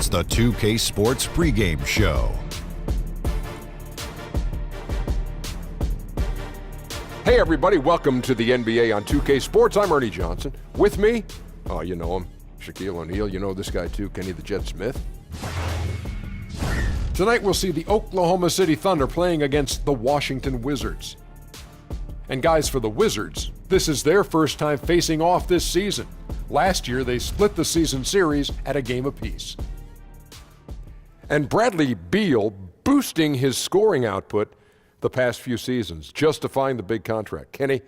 It's the 2K Sports pregame show. Hey everybody, welcome to the NBA on 2K Sports. I'm Ernie Johnson. With me, oh, you know him, Shaquille O'Neal. You know this guy too, Kenny the Jet Smith. Tonight we'll see the Oklahoma City Thunder playing against the Washington Wizards. And guys, for the Wizards, this is their first time facing off this season. Last year, they split the season series at a game apiece. And Bradley Beal boosting his scoring output the past few seasons, justifying the big contract. Kenny,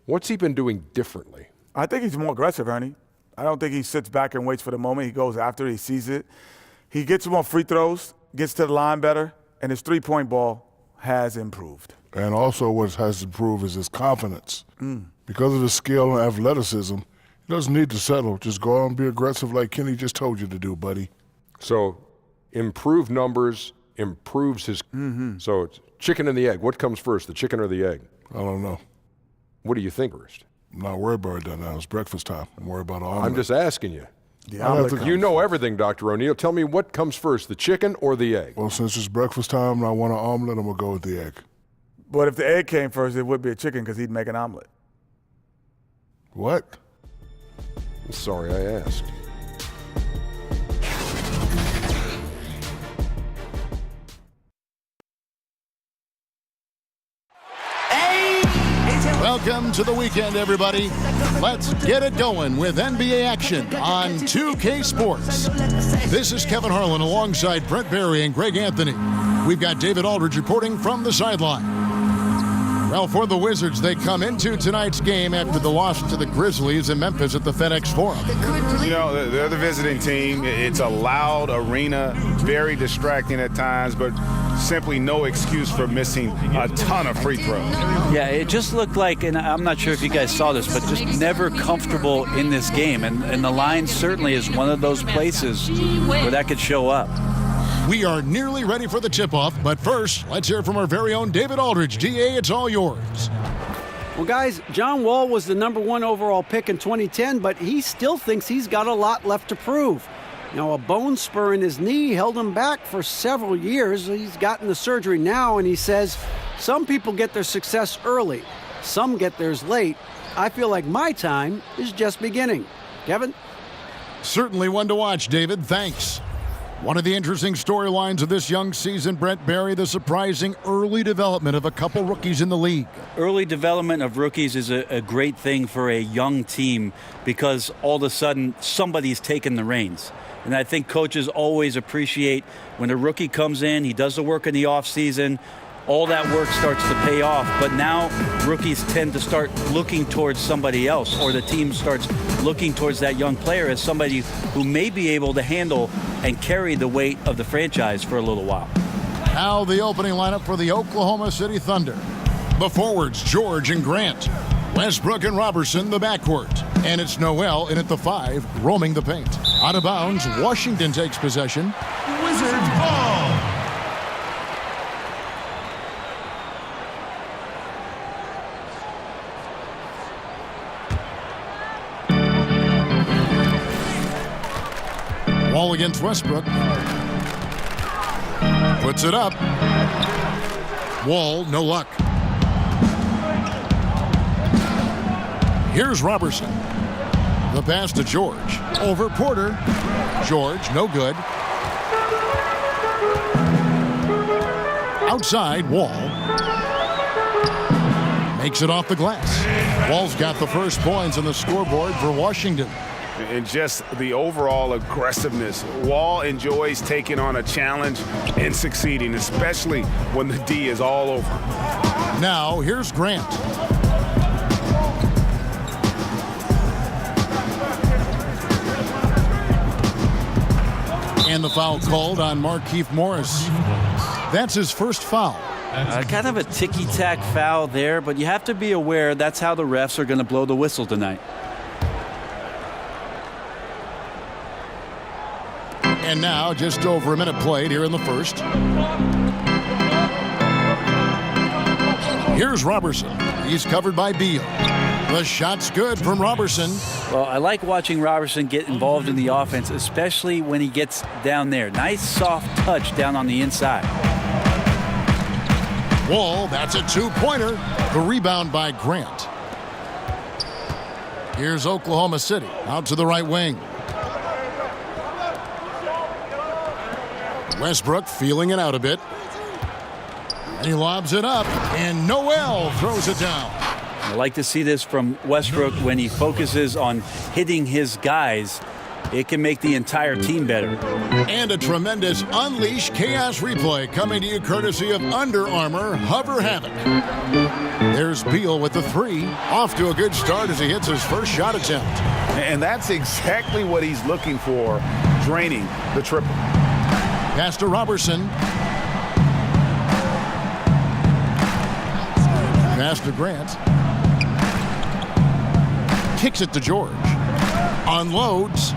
what's he been doing differently? I think he's more aggressive, Ernie. I don't think he sits back and waits for the moment. He goes after it. He sees it. He gets more free throws, gets to the line better, and his three-point ball has improved. And also what has improved is his confidence. Because of his skill and athleticism, he doesn't need to settle. Just go out and be aggressive like Kenny just told you to do, buddy. So, improved numbers improves his... So, it's chicken and the egg. What comes first, the chicken or the egg? I don't know. What do you think first? I'm not worried about that now. It's breakfast time. I'm worried about all. I'm just asking you. You know everything, Dr. O'Neal. Tell me what comes first, the chicken or the egg? Well, since it's breakfast time and I want an omelet, I'm going to go with the egg. But if the egg came first, it would be a chicken because he'd make an omelet. What? I'm sorry I asked. Welcome to the weekend, everybody. Let's get it going with NBA action on 2K Sports. This is Kevin Harlan alongside Brent Barry and Greg Anthony. We've got David Aldridge reporting from the sideline. Well, for the Wizards, they come into tonight's game after the loss to the Grizzlies in Memphis at the FedEx Forum. You know, they're the visiting team. It's a loud arena, very distracting at times, but simply no excuse for missing a ton of free throws. Yeah, it just looked like, and I'm not sure if you guys saw this, but just never comfortable in this game. And the line certainly is one of those places where that could show up. We are nearly ready for the tip-off, but first, let's hear from our very own David Aldridge. DA, it's all yours. Well, guys, John Wall was the #1 overall pick in 2010, but he still thinks he's got a lot left to prove. Now, a bone spur in his knee held him back for several years. He's gotten the surgery now, and he says, some people get their success early. Some get theirs late. I feel like my time is just beginning. Kevin? Certainly one to watch, David. Thanks. One of the interesting storylines of this young season, Brent Barry, the surprising early development of a couple rookies in the league. Early development of rookies is a great thing for a young team because all of a sudden somebody's taken the reins. And I think coaches always appreciate when a rookie comes in, he does the work in the offseason, all that work starts to pay off. But now rookies tend to start looking towards somebody else, or the team starts looking towards that young player as somebody who may be able to handle and carry the weight of the franchise for a little while. Now the opening lineup for the Oklahoma City Thunder. The forwards, George and Grant. Westbrook and Robertson, the backcourt. And it's Noel in at the 5, roaming the paint. Out of bounds, Washington takes possession. Wizards ball. Wall against Westbrook. Puts it up. Wall, no luck. Here's Robertson. The pass to George. Over Porter. George, no good. Outside, Wall. Makes it off the glass. Wall's got the first points on the scoreboard for Washington. And just the overall aggressiveness. Wall enjoys taking on a challenge and succeeding, especially when the D is all over. Now, here's Grant. And the foul called on Markieff Morris. That's his first foul. Kind of a ticky-tack foul there, but you have to be aware that's how the refs are going to blow the whistle tonight. And now, just over a minute played here in the first. Here's Robertson. He's covered by Beal. The shot's good from Robertson. Well, I like watching Robertson get involved in the offense, especially when he gets down there. Nice soft touch down on the inside. Wall, that's a two-pointer. The rebound by Grant. Here's Oklahoma City out to the right wing. Westbrook feeling it out a bit. And he lobs it up, and Noel throws it down. I like to see this from Westbrook when he focuses on hitting his guys. It can make the entire team better. And a tremendous Unleash Chaos replay coming to you courtesy of Under Armour Hover Havoc. There's Beal with the three. Off to a good start as he hits his first shot attempt. And that's exactly what he's looking for, draining the triple. Pass to Robertson. Pass to Grant. Kicks it to George. Unloads.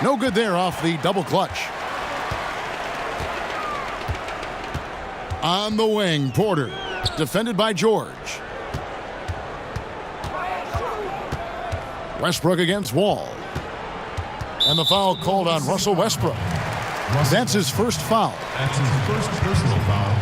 No good there off the double clutch. On the wing, Porter. Defended by George. Westbrook against Wall. And the foul called on Russell Westbrook. That's his first foul. That's his first personal foul.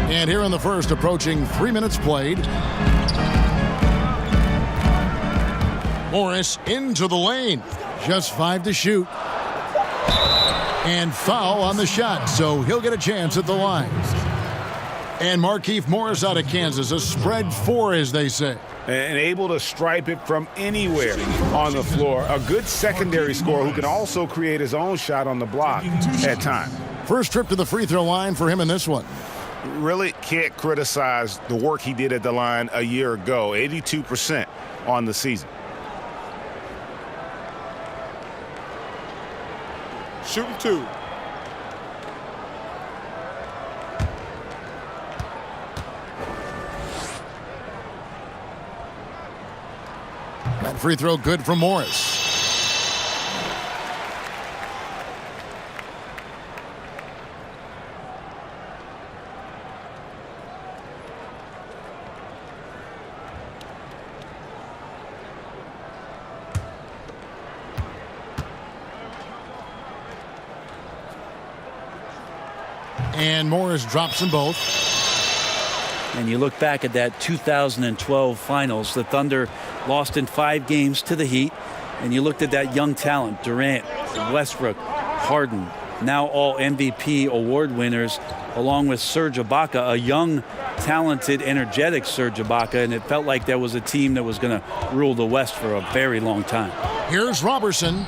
And here in the first, approaching 3 minutes played. Morris into the lane. Just 5 to shoot. And foul on the shot, so he'll get a chance at the line. And Markieff Morris out of Kansas, a spread 4, as they say. And able to stripe it from anywhere on the floor. A good secondary scorer who can also create his own shot on the block at times. First trip to the free throw line for him in this one. Really can't criticize the work he did at the line a year ago. 82% on the season. Shooting 2. That free throw good from Morris. And Morris drops them both. And you look back at that 2012 finals, the Thunder lost in 5 games to the Heat. And you looked at that young talent, Durant, Westbrook, Harden, now all MVP award winners, along with Serge Ibaka, a young, talented, energetic Serge Ibaka. And it felt like there was a team that was going to rule the West for a very long time. Here's Robertson.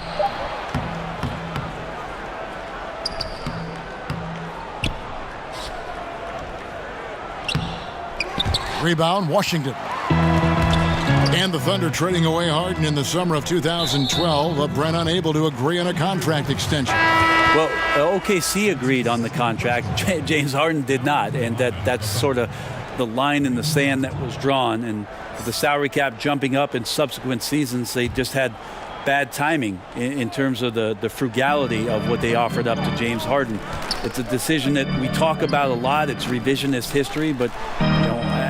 Rebound, Washington. And the Thunder trading away Harden in the summer of 2012. LeBron unable to agree on a contract extension. Well, OKC agreed on the contract. James Harden did not. And that's sort of the line in the sand that was drawn. And the salary cap jumping up in subsequent seasons, they just had bad timing in terms of the frugality of what they offered up to James Harden. It's a decision that we talk about a lot. It's revisionist history, but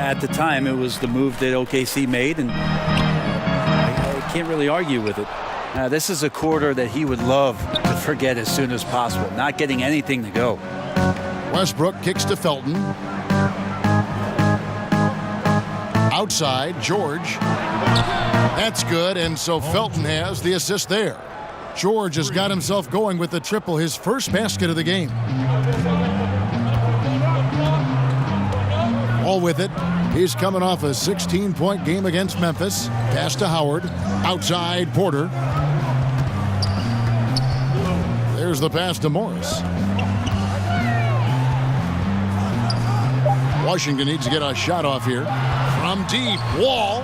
at the time, it was the move that OKC made, and I can't really argue with it. This is a quarter that he would love to forget as soon as possible, not getting anything to go. Westbrook kicks to Felton. Outside, George. That's good, and so Felton has the assist there. George has got himself going with the triple, his first basket of the game. All with it. He's coming off a 16-point game against Memphis. Pass to Howard. Outside, Porter. There's the pass to Morris. Washington needs to get a shot off here. From deep, Wall.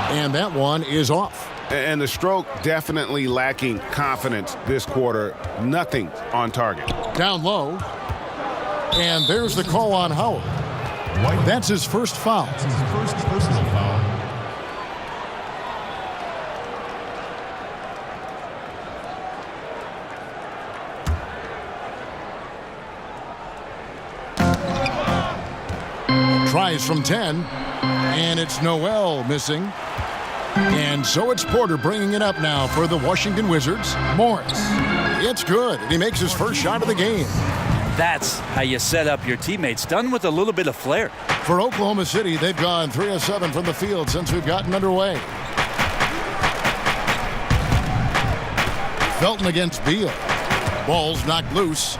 And that one is off. And the stroke definitely lacking confidence this quarter. Nothing on target. Down low. And there's the call on Howard. That's his first foul. That's his first personal foul. Tries from 10, and it's Noel missing. And so it's Porter bringing it up now for the Washington Wizards. Morris. It's good, and he makes his first shot of the game. That's how you set up your teammates, done with a little bit of flair. For Oklahoma City, they've gone 3 of 7 from the field since we've gotten underway. Felton against Beal. Ball's knocked loose.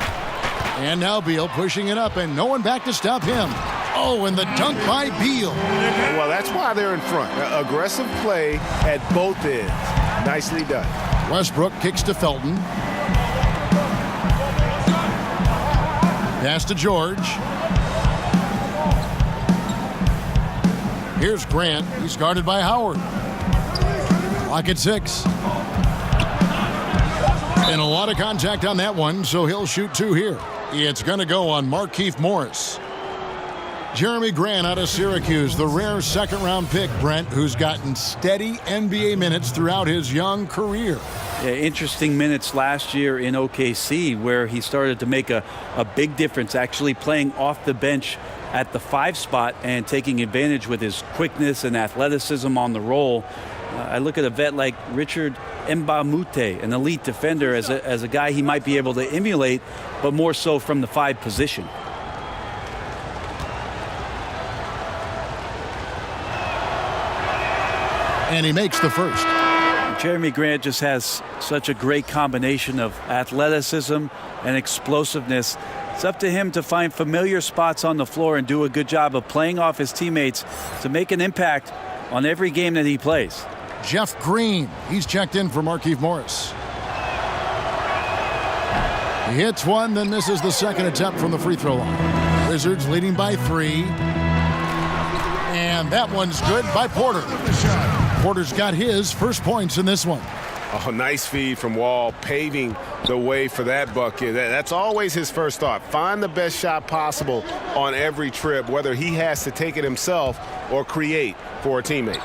And now Beal pushing it up, and no one back to stop him. Oh, and the dunk by Beal. Well, that's why they're in front. Aggressive play at both ends. Nicely done. Westbrook kicks to Felton. Pass to George. Here's Grant. He's guarded by Howard. Clock at 6. And a lot of contact on that one, so he'll shoot 2 here. It's going to go on Markieff Morris. Jeremy Grant out of Syracuse, the rare second-round pick, Brent, who's gotten steady NBA minutes throughout his young career. Yeah, interesting minutes last year in OKC where he started to make a big difference, actually playing off the bench at the 5 spot and taking advantage with his quickness and athleticism on the roll. I look at a vet like Richard Mbamute, an elite defender, as a guy he might be able to emulate, but more so from the 5 position. And he makes the first. Jeremy Grant just has such a great combination of athleticism and explosiveness. It's up to him to find familiar spots on the floor and do a good job of playing off his teammates to make an impact on every game that he plays. Jeff Green, he's checked in for Markieff Morris. He hits one, then misses the second attempt from the free throw line. Wizards leading by 3. And that one's good by Porter. Porter's got his first points in this one. Oh, nice feed from Wall, paving the way for that bucket. That's always his first thought. Find the best shot possible on every trip, whether he has to take it himself or create for a teammate.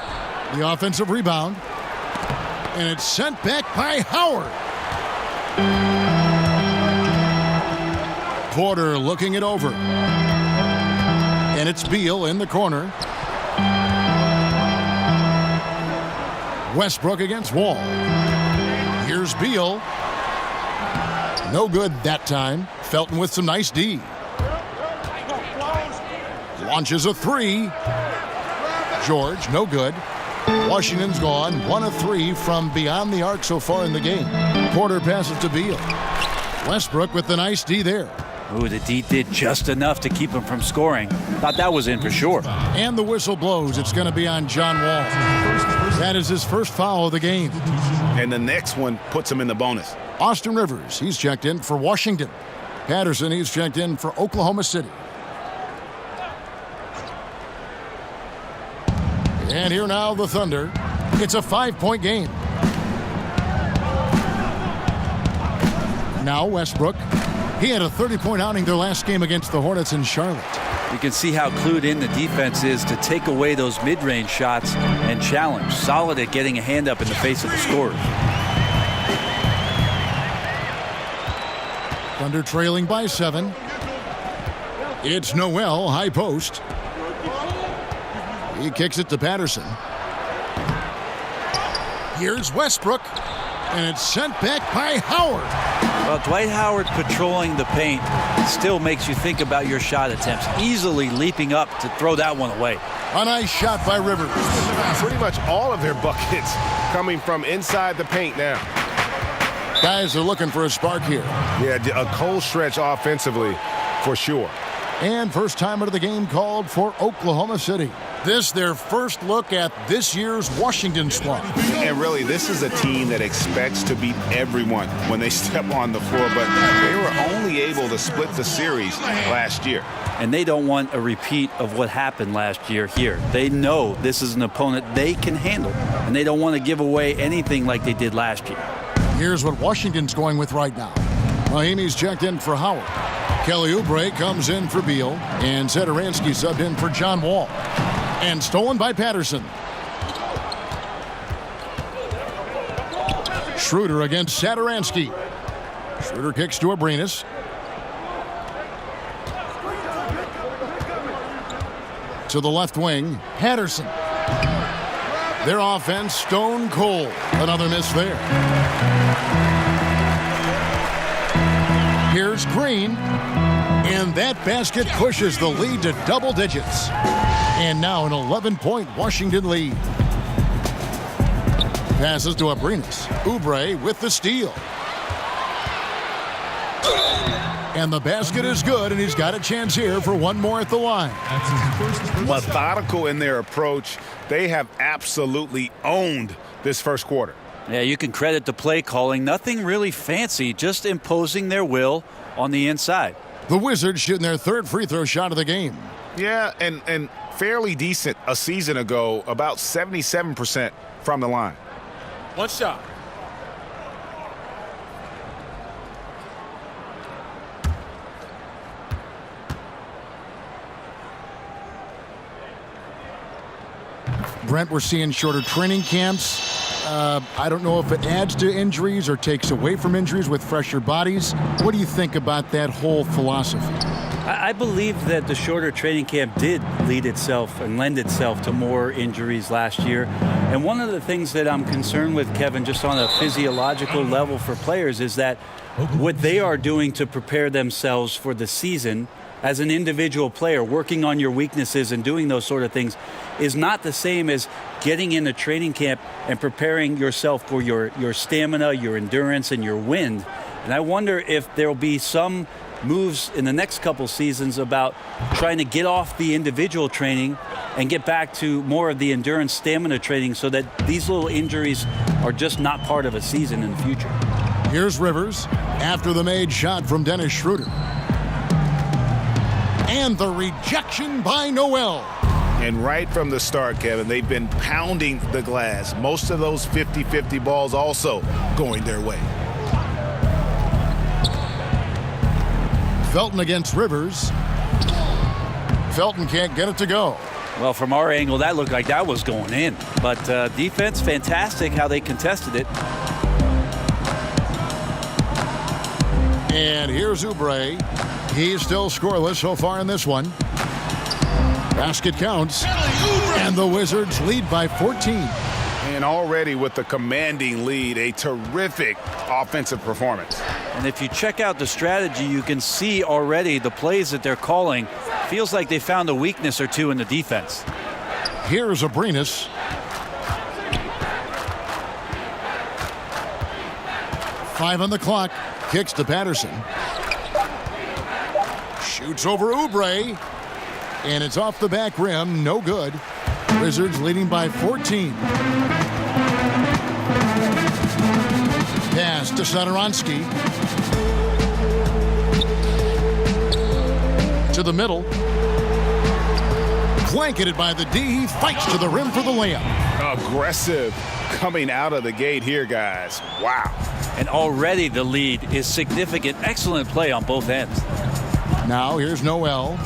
The offensive rebound. And it's sent back by Howard. Porter looking it over. And it's Beal in the corner. Westbrook against Wall. Here's Beal. No good that time. Felton with some nice D. Launches a 3. George, no good. Washington's gone 1 of 3 from beyond the arc so far in the game. Porter passes to Beal. Westbrook with the nice D there. Ooh, the D did just enough to keep him from scoring. Thought that was in for sure. And the whistle blows. It's going to be on John Wall. That is his first foul of the game. And the next one puts him in the bonus. Austin Rivers, he's checked in for Washington. Patterson, he's checked in for Oklahoma City. And here now the Thunder. It's a 5-point game. Now Westbrook. He had a 30-point outing their last game against the Hornets in Charlotte. You can see how clued in the defense is to take away those mid-range shots and challenge. Solid at getting a hand up in the face of the scorers. Thunder trailing by 7. It's Noel, high post. He kicks it to Patterson. Here's Westbrook, and it's sent back by Howard. Well, Dwight Howard patrolling the paint still makes you think about your shot attempts, easily leaping up to throw that one away. A nice shot by Rivers. Pretty much all of their buckets coming from inside the paint now. Guys are looking for a spark here. Yeah, a cold stretch offensively for sure. And first time out of the game called for Oklahoma City. This their first look at this year's Washington squad. And really, this is a team that expects to beat everyone when they step on the floor, but they were only able to split the series last year. And they don't want a repeat of what happened last year here. They know this is an opponent they can handle, and they don't want to give away anything like they did last year. Here's what Washington's going with right now. Mahimi's checked in for Howard. Kelly Oubre comes in for Beal, and Satoransky subbed in for John Wall. And stolen by Patterson. Schroeder against Satoransky. Schroeder kicks to Abrinas. To the left wing, Patterson. Their offense stone cold. Another miss there. Here's Green. And that basket pushes the lead to double digits. And now an 11-point Washington lead. Passes to Abrinas. Oubre with the steal. And the basket is good, and he's got a chance here for one more at the line. Methodical in their approach. They have absolutely owned this first quarter. Yeah, you can credit the play calling. Nothing really fancy, just imposing their will on the inside. The Wizards shooting their third free throw shot of the game. Yeah, and fairly decent a season ago, about 77% from the line. One shot. Brent, we're seeing shorter training camps. I don't know if it adds to injuries or takes away from injuries with fresher bodies. What do you think about that whole philosophy? I believe that the shorter training camp did lead itself and lend itself to more injuries last year. And one of the things that I'm concerned with, Kevin, just on a physiological level for players, is that what they are doing to prepare themselves for the season as an individual player, working on your weaknesses and doing those sort of things, is not the same as getting in a training camp and preparing yourself for your stamina, your endurance, and your wind. And I wonder if there will be some moves in the next couple seasons about trying to get off the individual training and get back to more of the endurance stamina training so that these little injuries are just not part of a season in the future. Here's Rivers after the made shot from Dennis Schroeder. And the rejection by Noel. And right from the start, Kevin, they've been pounding the glass. Most of those 50-50 balls also going their way. Felton against Rivers. Felton can't get it to go. Well, from our angle, that looked like that was going in. But defense, fantastic how they contested it. And here's Oubre. He's still scoreless so far in this one. Basket counts. And the Wizards lead by 14. And already with the commanding lead, a terrific offensive performance. And if you check out the strategy, you can see already the plays that they're calling. Feels like they found a weakness or two in the defense. Here's Abrinas. Five on the clock. Kicks to Patterson. Shoots over Oubre. And it's off the back rim. No good. Wizards leading by 14. Pass to Satoransky. To the middle. Blanketed by the D. He fights to the rim for the layup. Aggressive coming out of the gate here, guys. Wow. And already the lead is significant. Excellent play on both ends. Now here's Noel.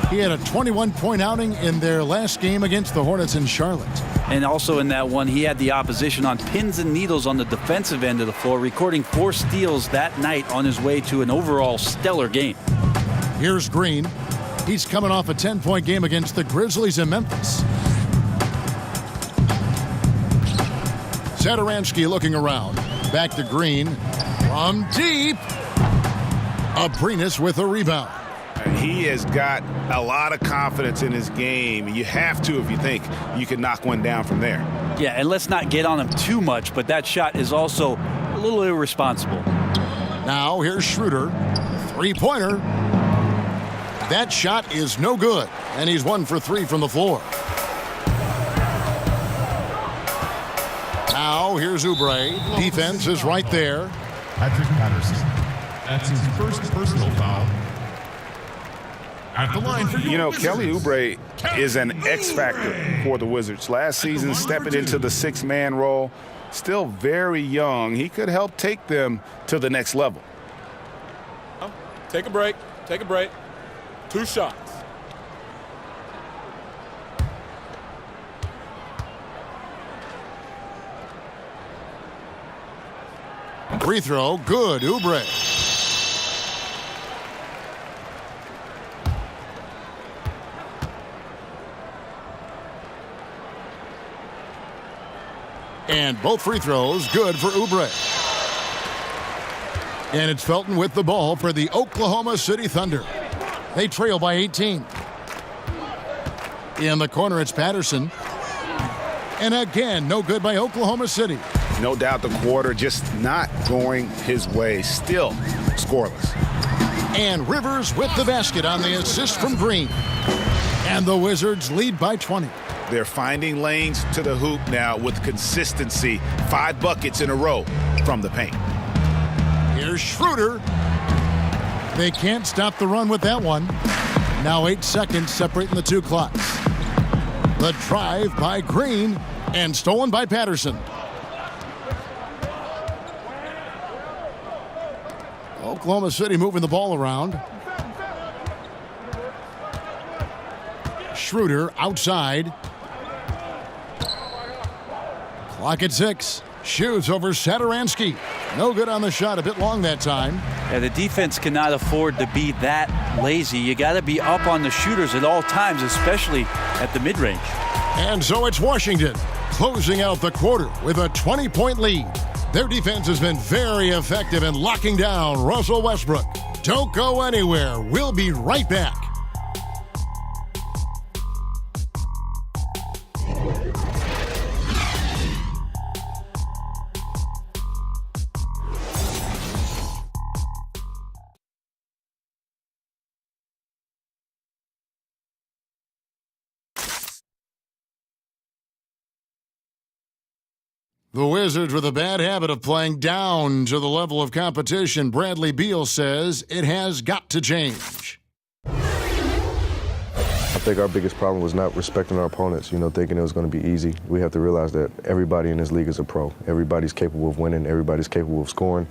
He had a 21-point outing in their last game against the Hornets in Charlotte. And also in that one, he had the opposition on pins and needles on the defensive end of the floor, recording 4 steals that night on his way to an overall stellar game. Here's Green. He's coming off a 10-point game against the Grizzlies in Memphis. Satoransky looking around. Back to Green. From deep. Abrinas with a rebound. He has got a lot of confidence in his game. You have to if you think you can knock one down from there. Yeah, and let's not get on him too much, but that shot is also a little irresponsible. Now here's Schroeder. Three-pointer. That shot is no good, and he's 1 for 3 from the floor. Now here's Oubre. Defense is right there. Patrick Patterson. That's his first personal foul. At the line for You know, Kelly Oubre is an X factor for the Wizards. Last season, stepping into the 6-man role. Still very young. He could help take them to the next level. Take a break. Take a break. 2 shots. Free throw, good, Oubre. And both free throws good for Oubre. And it's Felton with the ball for the Oklahoma City Thunder. They trail by 18. In the corner, it's Patterson. And again, no good by Oklahoma City. No doubt the quarter just not going his way. Still scoreless. And Rivers with the basket on the assist from Green. And the Wizards lead by 20. They're finding lanes to the hoop now with consistency. 5 buckets in a row from the paint. Here's Schroeder. They can't stop the run with that one. Now 8 seconds separating the two clocks. The drive by Green and stolen by Patterson. Oklahoma City moving the ball around. Schroeder outside. Clock at 6. Shoots over Satoransky. No good on the shot. A bit long that time. Yeah, the defense cannot afford to be that lazy. You got to be up on the shooters at all times, especially at the mid-range. And so it's Washington closing out the quarter with a 20-point lead. Their defense has been very effective in locking down Russell Westbrook. Don't go anywhere. We'll be right back. The Wizards with a bad habit of playing down to the level of competition. Bradley Beal says it has got to change. I think our biggest problem was not respecting our opponents, thinking it was going to be easy. We have to realize that everybody in this league is a pro. Everybody's capable of winning. Everybody's capable of scoring.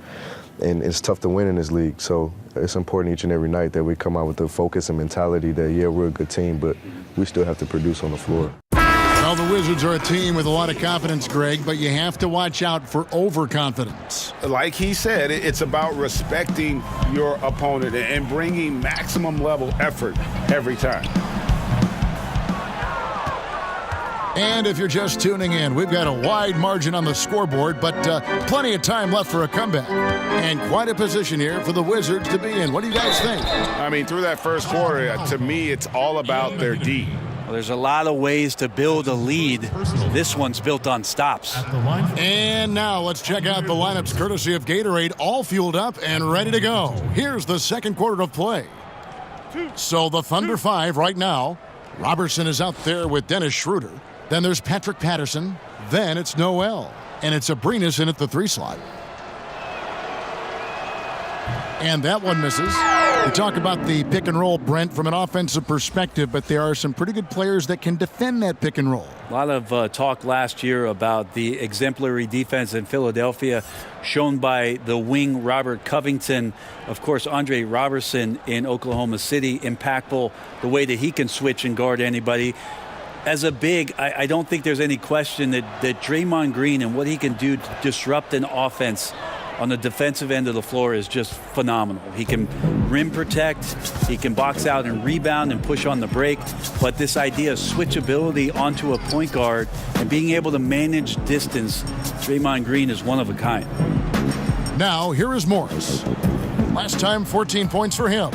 And it's tough to win in this league. So it's important each and every night that we come out with the focus and mentality that, yeah, we're a good team, but we still have to produce on the floor. Well, the Wizards are a team with a lot of confidence, Greg, but you have to watch out for overconfidence. Like he said, it's about respecting your opponent and bringing maximum level effort every time. And if you're just tuning in, we've got a wide margin on the scoreboard, but plenty of time left for a comeback. And quite a position here for the Wizards to be in. What do you guys think? I mean, through that first quarter, to me, it's all about their D. Well, there's a lot of ways to build a lead. This one's built on stops. And now let's check out the lineups courtesy of Gatorade, all fueled up and ready to go. Here's the second quarter of play. So the Thunder 5 right now. Robertson is out there with Dennis Schroeder. Then there's Patrick Patterson. Then it's Noel. And it's Abrinas in at the 3 slot. And that one misses. We talk about the pick and roll, Brent, from an offensive perspective, but there are some pretty good players that can defend that pick and roll. A lot of talk last year about the exemplary defense in Philadelphia shown by the wing Robert Covington. Of course, Andre Robertson in Oklahoma City, impactful the way that he can switch and guard anybody. As a big, I don't think there's any question that Draymond Green and what he can do to disrupt an offense on the defensive end of the floor is just phenomenal. He can rim protect, he can box out and rebound and push on the break, but this idea of switchability onto a point guard and being able to manage distance, Draymond Green is one of a kind. Now, here is Morris. Last time, 14 points for him.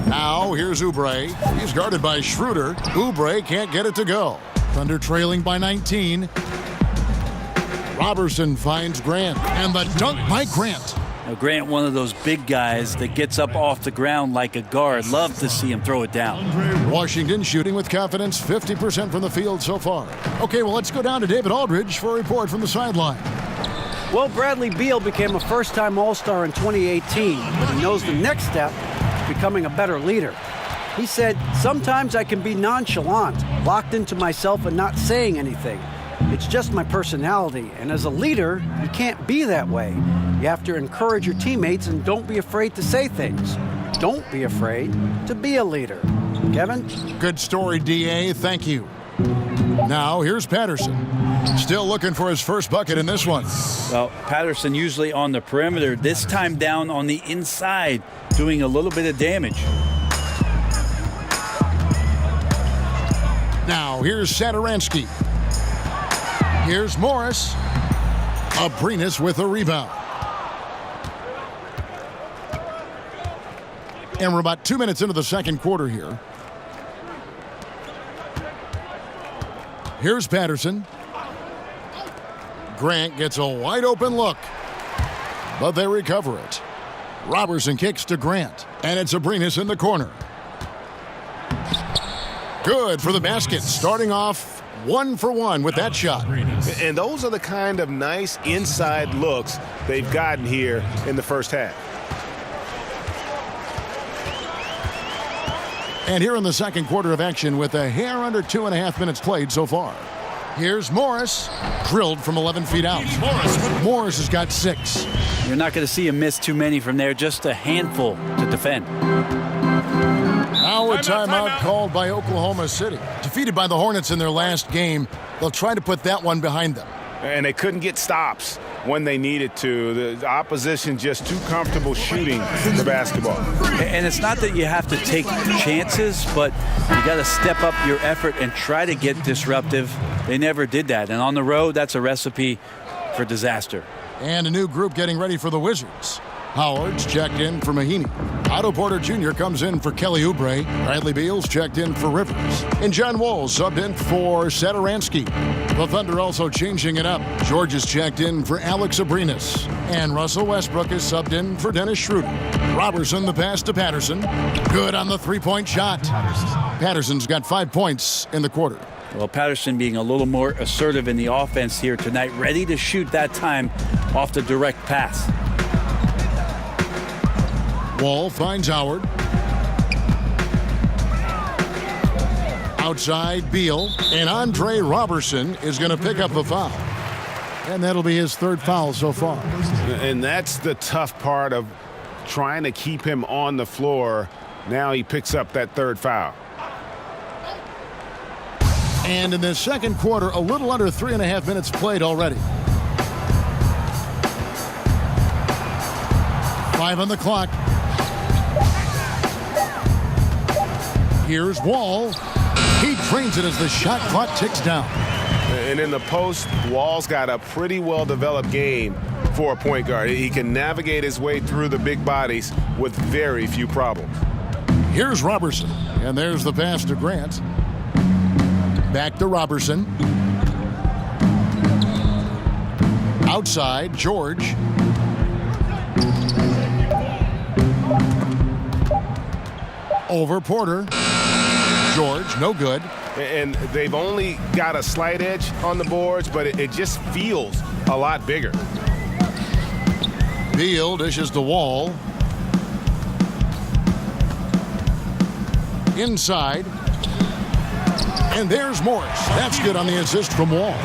Now, here's Oubre. He's guarded by Schroeder. Oubre can't get it to go. Thunder trailing by 19. Robertson finds Grant, and the dunk by Grant. Now, Grant, one of those big guys that gets up off the ground like a guard. Love to see him throw it down. Washington shooting with confidence, 50% from the field so far. Okay, well, let's go down to David Aldridge for a report from the sideline. Well, Bradley Beal became a first-time All-Star in 2018, but he knows the next step is becoming a better leader. He said, "Sometimes I can be nonchalant, locked into myself and not saying anything. It's just my personality, and as a leader, you can't be that way. You have to encourage your teammates and don't be afraid to say things. Don't be afraid to be a leader." Kevin? Good story, D.A. Thank you. Now, here's Patterson. Still looking for his first bucket in this one. Well, Patterson usually on the perimeter, this time down on the inside, doing a little bit of damage. Now, here's Satoransky. Here's Morris. Abrinas with a rebound. And we're about 2 minutes into the second quarter here. Here's Patterson. Grant gets a wide open look, but they recover it. Robertson kicks to Grant, and it's Abrinas in the corner. Good for the basket, starting off 1 for 1 with that shot. And those are the kind of nice inside looks they've gotten here in the first half. And here in the second quarter of action with a hair under 2.5 minutes played so far. Here's Morris, drilled from 11 feet out. Morris has got 6. You're not going to see him miss too many from there, just a handful to defend. Now a timeout called by Oklahoma City. Defeated by the Hornets in their last game, they'll try to put that one behind them. And they couldn't get stops when they needed to. The opposition just too comfortable shooting the basketball. And it's not that you have to take chances, but you got to step up your effort and try to get disruptive. They never did that. And on the road, that's a recipe for disaster. And a new group getting ready for the Wizards. Howard's checked in for Mahinmi. Otto Porter Jr. comes in for Kelly Oubre. Bradley Beal's checked in for Rivers. And John Wall subbed in for Satoransky. The Thunder also changing it up. George is checked in for Alex Abrinas. And Russell Westbrook is subbed in for Dennis Schroeder. Robertson the pass to Patterson. Good on the three-point shot. Patterson's got 5 points in the quarter. Well, Patterson being a little more assertive in the offense here tonight, ready to shoot that time off the direct pass. Wall finds Howard. Outside Beal, and Andre Robertson is going to pick up the foul. And that'll be his 3rd foul so far. And that's the tough part of trying to keep him on the floor. Now he picks up that 3rd foul. And in the second quarter, a little under 3.5 minutes played already. 5 on the clock. Here's Wall. He drains it as the shot clock ticks down. And in the post, Wall's got a pretty well-developed game for a point guard. He can navigate his way through the big bodies with very few problems. Here's Robertson, and there's the pass to Grant. Back to Robertson. Outside, George. Over Porter. George, no good. And they've only got a slight edge on the boards, but it just feels a lot bigger. Beal dishes the Wall. Inside. And there's Morris. That's good on the assist from Wall.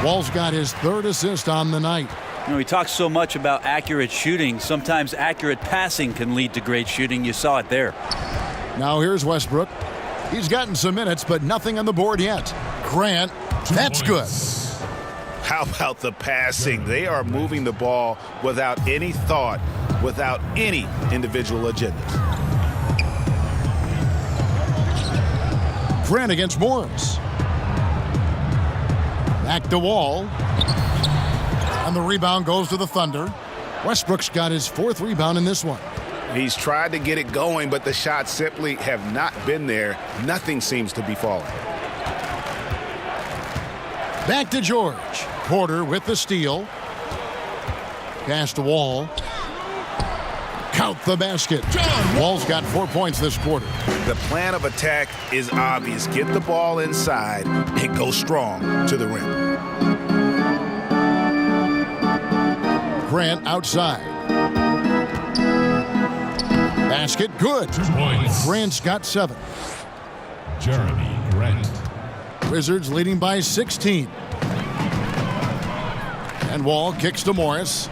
Wall's got his 3rd assist on the night. You know, he talks so much about accurate shooting. Sometimes accurate passing can lead to great shooting. You saw it there. Now here's Westbrook. He's gotten some minutes, but nothing on the board yet. Grant, that's good. How about the passing? They are moving the ball without any thought, without any individual agenda. Grant against Morris. Back to Wall. And the rebound goes to the Thunder. Westbrook's got his 4th rebound in this one. He's tried to get it going, but the shots simply have not been there. Nothing seems to be falling. Back to George. Porter with the steal. Pass to Wall. Count the basket. Wall's got 4 points this quarter. The plan of attack is obvious. Get the ball inside and go strong to the rim. Grant outside. Basket good. 2 points. Grant's got 7. Jeremy Grant. Wizards leading by 16. And Wall kicks to Morris.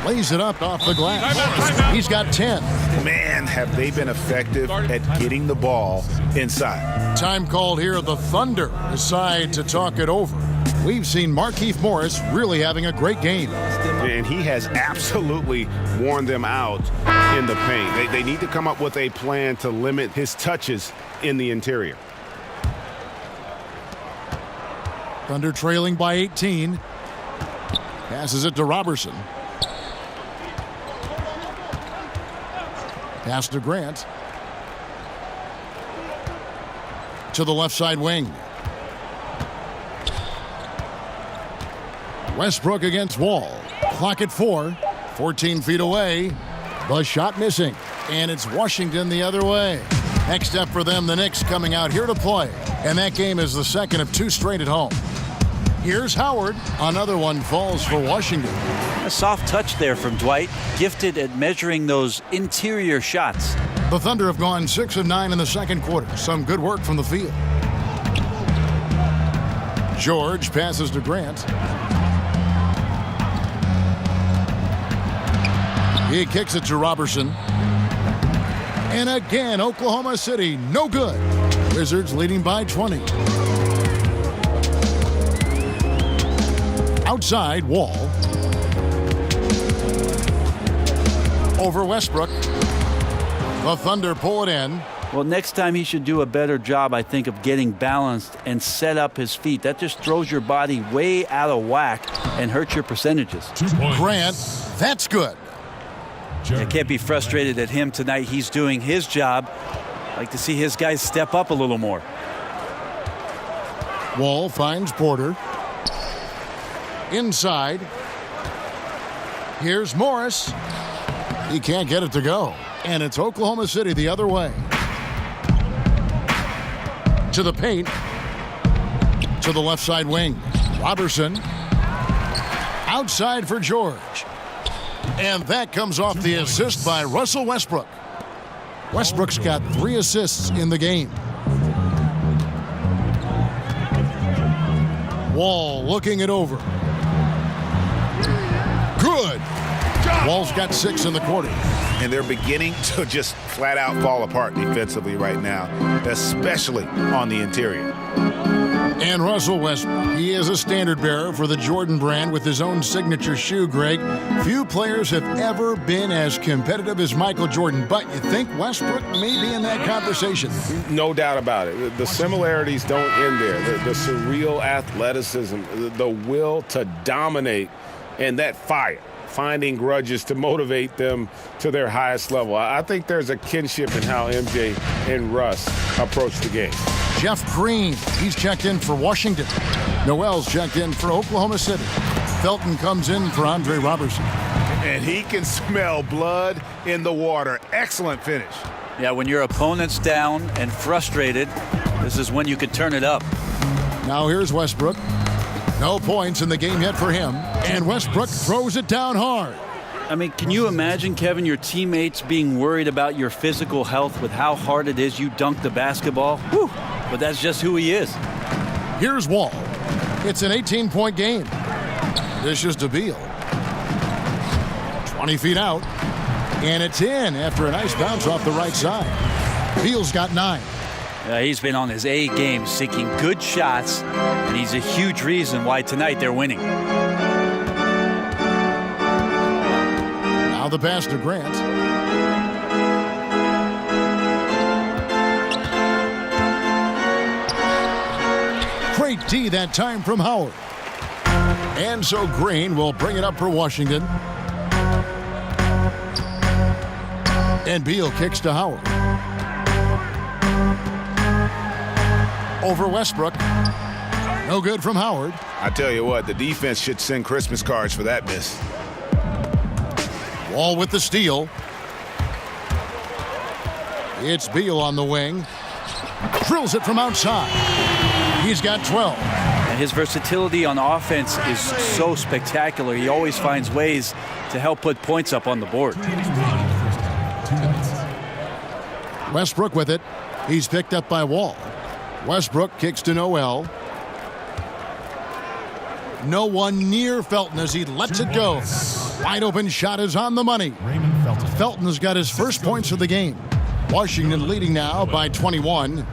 Lays it up off the glass. He's got 10. Man, have they been effective at getting the ball inside. Time called here. The Thunder decide to talk it over. we've seen Markieff Morris really having a great game. And he has absolutely worn them out in the paint. They need to come up with a plan to limit his touches in the interior. Thunder trailing by 18. Passes it to Robertson. Pass to Grant. To the left side wing. Westbrook against Wall. Clock at 4. 14 feet away. The shot missing. And it's Washington the other way. Next up for them, the Knicks coming out here to play. And that game is the second of 2 straight at home. Here's Howard. Another one falls for Washington. A soft touch there from Dwight. Gifted at measuring those interior shots. The Thunder have gone 6 of 9 in the second quarter. Some good work from the field. George passes to Grant. He kicks it to Robertson. And again, Oklahoma City, no good. Wizards leading by 20. Outside, Wall. Over Westbrook. The Thunder pull it in. Well, next time he should do a better job, I think, of getting balanced and set up his feet. That just throws your body way out of whack and hurts your percentages. Grant, that's good. I can't be frustrated at him tonight. He's doing his job. I'd like to see his guys step up a little more. Wall finds Porter. Inside. Here's Morris. He can't get it to go. And it's Oklahoma City the other way. To the paint. To the left side wing. Robertson. Outside for George. And that comes off the assist by Russell Westbrook. Westbrook's got 3 assists in the game. Wall looking it over. Good. Wall's got 6 in the quarter. And they're beginning to just flat out fall apart defensively right now, especially on the interior. And Russell Westbrook, he is a standard bearer for the Jordan brand with his own signature shoe, Greg. Few players have ever been as competitive as Michael Jordan, but you think Westbrook may be in that conversation. No doubt about it. The similarities don't end there. The surreal athleticism, the will to dominate, and that fire, finding grudges to motivate them to their highest level. I think there's a kinship in how MJ and Russ approach the game. Jeff Green, he's checked in for Washington. Noel's checked in for Oklahoma City. Felton comes in for Andre Robertson. And he can smell blood in the water. Excellent finish. Yeah, when your opponent's down and frustrated, this is when you could turn it up. Now here's Westbrook. No points in the game yet for him. And Westbrook throws it down hard. I mean, can you imagine, Kevin, your teammates being worried about your physical health with how hard it is you dunk the basketball? Whew. But that's just who he is. Here's Wall. It's an 18-point game. Dishes to Beal. 20 feet out. And it's in after a nice bounce off the right side. Beal's got 9. He's been on his A game, seeking good shots, and he's a huge reason why tonight they're winning. Now the pass to Grant. Great D that time from Howard. And so Green will bring it up for Washington. And Beal kicks to Howard. Over Westbrook. No good from Howard. I tell you what, the defense should send Christmas cards for that miss. Wall with the steal. It's Beal on the wing. Drills it from outside. He's got 12. And his versatility on offense is so spectacular. He always finds ways to help put points up on the board. Westbrook with it. He's picked up by Wall. Westbrook kicks to Noel. No one near Felton as he lets it go. Wide open shot is on the money. Felton's got his first points of the game. Washington leading now by 21.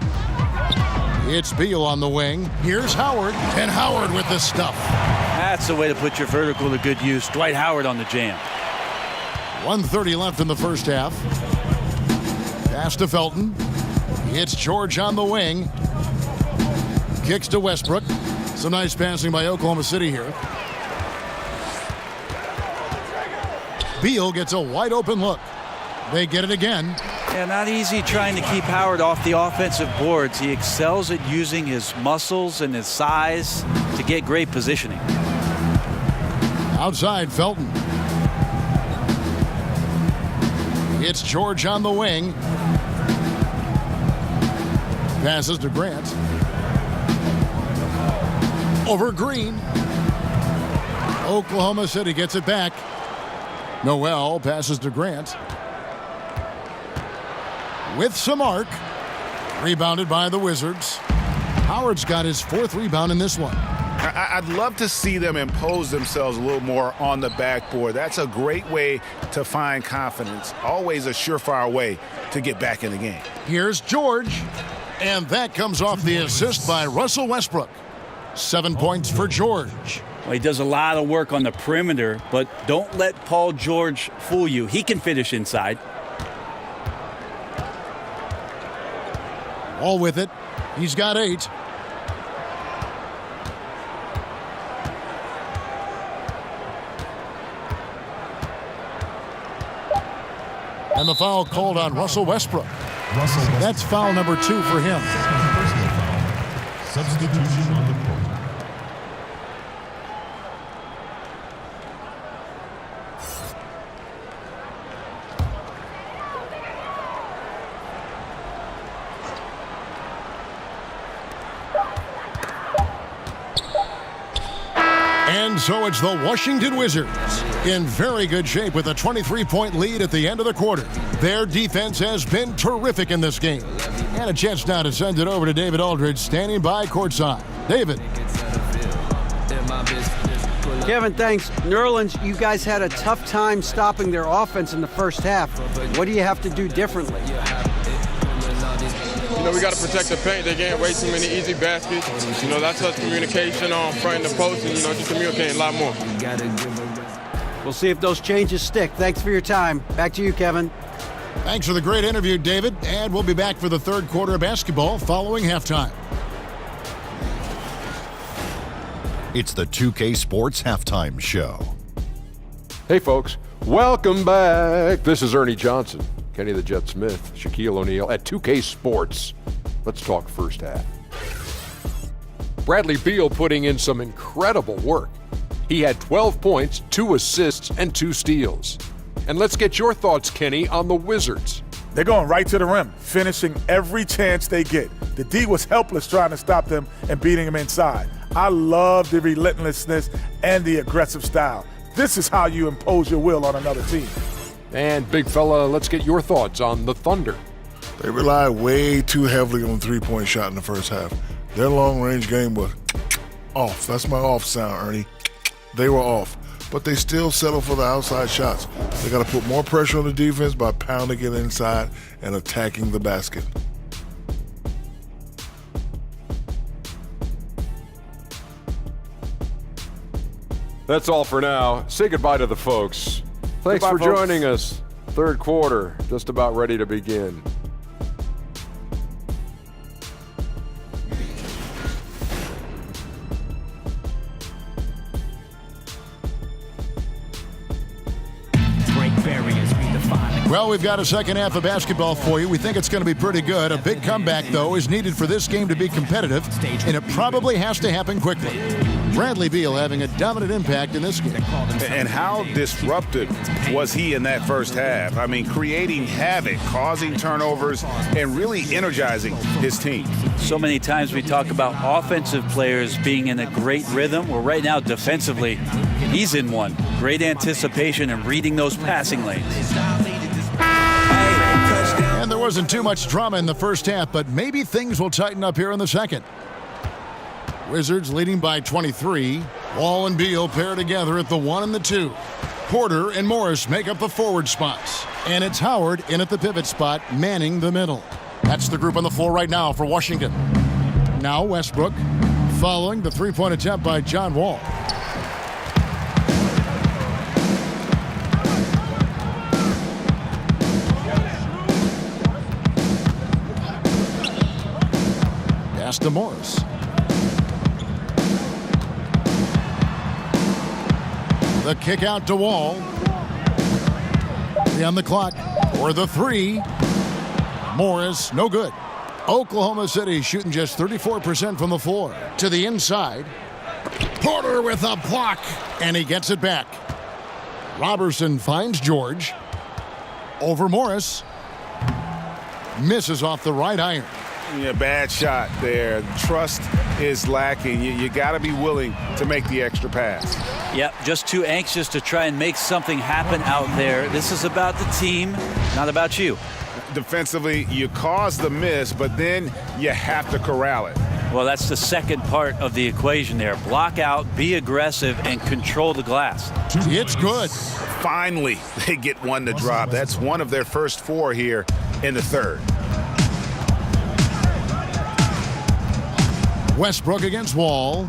It's Beal on the wing. Here's Howard, and Howard with the stuff. That's the way to put your vertical to good use. Dwight Howard on the jam. 1:30 left in the first half. Pass to Felton. It's George on the wing. Kicks to Westbrook. Some nice passing by Oklahoma City here. Beal gets a wide open look. They get it again. Yeah, not easy trying to keep Howard off the offensive boards. He excels at using his muscles and his size to get great positioning. Outside, Felton. It's George on the wing. Passes to Grant. Over Green. Oklahoma City gets it back. Noel passes to Grant. With some arc. Rebounded by the Wizards. Howard's got his 4th rebound in this one. I'd love to see them impose themselves a little more on the backboard. That's a great way to find confidence. Always a surefire way to get back in the game. Here's George. And that comes off the assist by Russell Westbrook. 7 points for George. Well, he does a lot of work on the perimeter, but don't let Paul George fool you. He can finish inside. All with it. He's got 8. And the foul called on Russell Westbrook. That's foul number 2 for him. Substitution on the court. And so it's the Washington Wizards in very good shape with a 23-point lead at the end of the quarter. Their defense has been terrific in this game. And a chance now to send it over to David Aldridge, standing by courtside. David. Kevin, thanks. New Orleans, you guys had a tough time stopping their offense in the first half. What do you have to do differently? You know, we got to protect the paint. They're getting way too many easy baskets. You know, that's us communication on front of the post and, you know, just communicating a lot more. We'll see if those changes stick. Thanks for your time. Back to you, Kevin. Thanks for the great interview, David. And we'll be back for the third quarter of basketball following halftime. It's the 2K Sports Halftime Show. Hey, folks. Welcome back. This is Ernie Johnson, Kenny the Jet Smith, Shaquille O'Neal at 2K Sports. Let's talk first half. Bradley Beal putting in some incredible work. He had 12 points, 2 assists, and 2 steals. And let's get your thoughts, Kenny, on the Wizards. They're going right to the rim, finishing every chance they get. The D was helpless trying to stop them and beating them inside. I love the relentlessness and the aggressive style. This is how you impose your will on another team. And big fella, let's get your thoughts on the Thunder. They relied way too heavily on the 3-point shot in the first half. Their long-range game was off. That's my off sound, Ernie. They were off. But they still settle for the outside shots. They got to put more pressure on the defense by pounding it inside and attacking the basket. That's all for now. Say goodbye to the folks. Thanks Goodbye, for folks. joining us. Third quarter, just about ready to begin. Well, we've got a second half of basketball for you. We think it's going to be pretty good. A big comeback, though, is needed for this game to be competitive, and it probably has to happen quickly. Bradley Beal having a dominant impact in this game. And how disruptive was he in that first half? I mean, creating havoc, causing turnovers, and really energizing his team. So many times we talk about offensive players being in a great rhythm. Well, right now, defensively, he's in one. Great anticipation and reading those passing lanes. And there wasn't too much drama in the first half, but maybe things will tighten up here in the second. Wizards leading by 23. Wall and Beal pair together at the 1 and the 2. Porter and Morris make up the forward spots. And it's Howard in at the pivot spot, manning the middle. That's the group on the floor right now for Washington. Now Westbrook following the three-point attempt by John Wall. Pass to Morris. The kick out to Wall. On the clock for the three. Morris, no good. Oklahoma City shooting just 34% from the floor. To the inside. Porter with a block, and he gets it back. Robertson finds George. Over Morris. Misses off the right iron. Yeah, bad shot there. Trust is lacking. You got to be willing to make the extra pass. Yep, just too anxious to try and make something happen out there. This is about the team, not about you. Defensively, you cause the miss, but then you have to corral it. Well, that's the second part of the equation there. Block out, be aggressive, and control the glass. It's good. Finally, they get one to drop. That's one of their first four here in the third. Westbrook against Wall.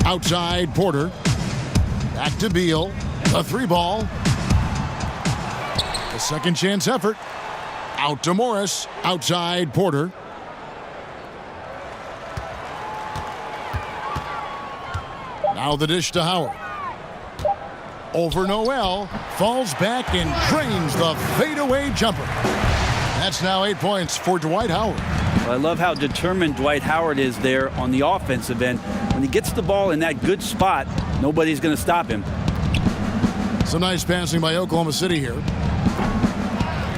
Outside Porter. Back to Beal. A three ball. A second chance effort. Out to Morris. Outside Porter. Now the dish to Howard. Over Noel. Falls back and drains the fadeaway jumper. That's now 8 points for Dwight Howard. Well, I love how determined Dwight Howard is there on the offensive end. When he gets the ball in that good spot, nobody's going to stop him. Some nice passing by Oklahoma City here.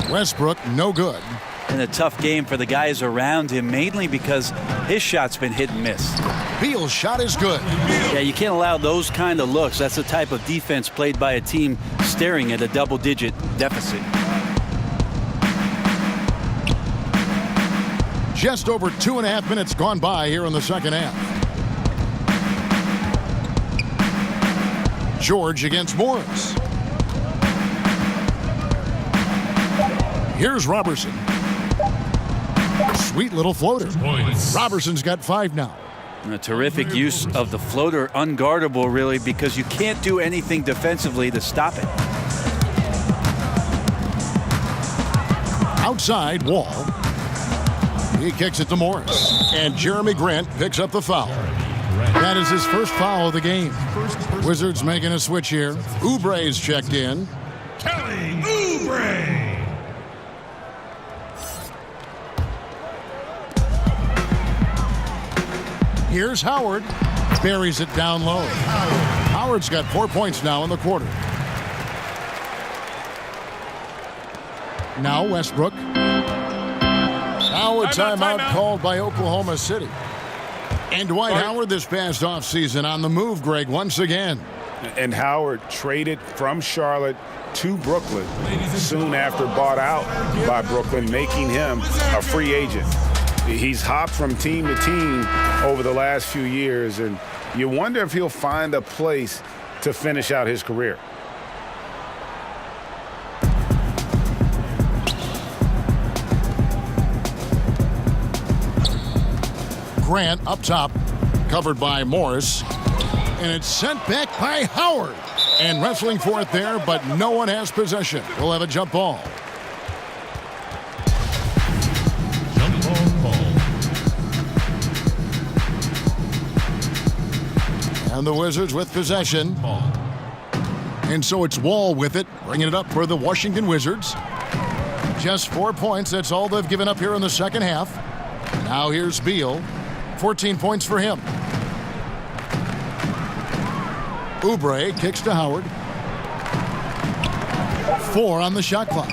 Westbrook, no good. And a tough game for the guys around him, mainly because his shot's been hit and miss. Beal's shot is good. Yeah, you can't allow those kind of looks. That's the type of defense played by a team staring at a double-digit deficit. Just over 2.5 minutes gone by here in the second half. George against Morris. Here's Robertson. Sweet little floater. Robertson's got 5 now. A terrific use of the floater, unguardable really, because you can't do anything defensively to stop it. Outside Wall. He kicks it to Morris. And Jeremy Grant picks up the foul. That is his first foul of the game. Wizards making a switch here. Oubre's checked in. Kelly Oubre. Here's Howard. Buries it down low. Howard's got 4 points now in the quarter. Now Westbrook. Now a timeout called by Oklahoma City. And Dwight Howard this past offseason on the move, Greg, once again. And Howard traded from Charlotte to Brooklyn soon after bought out by Brooklyn, making him a free agent. He's hopped from team to team over the last few years, and you wonder if he'll find a place to finish out his career. Grant up top, covered by Morris, and it's sent back by Howard. And wrestling for it there, but no one has possession. We'll have a jump ball. Jump ball call. And the Wizards with possession. And so it's Wall with it, bringing it up for the Washington Wizards. Just 4 points, that's all they've given up here in the second half. Now here's Beal. 14 points for him. Oubre kicks to Howard. 4 on the shot clock.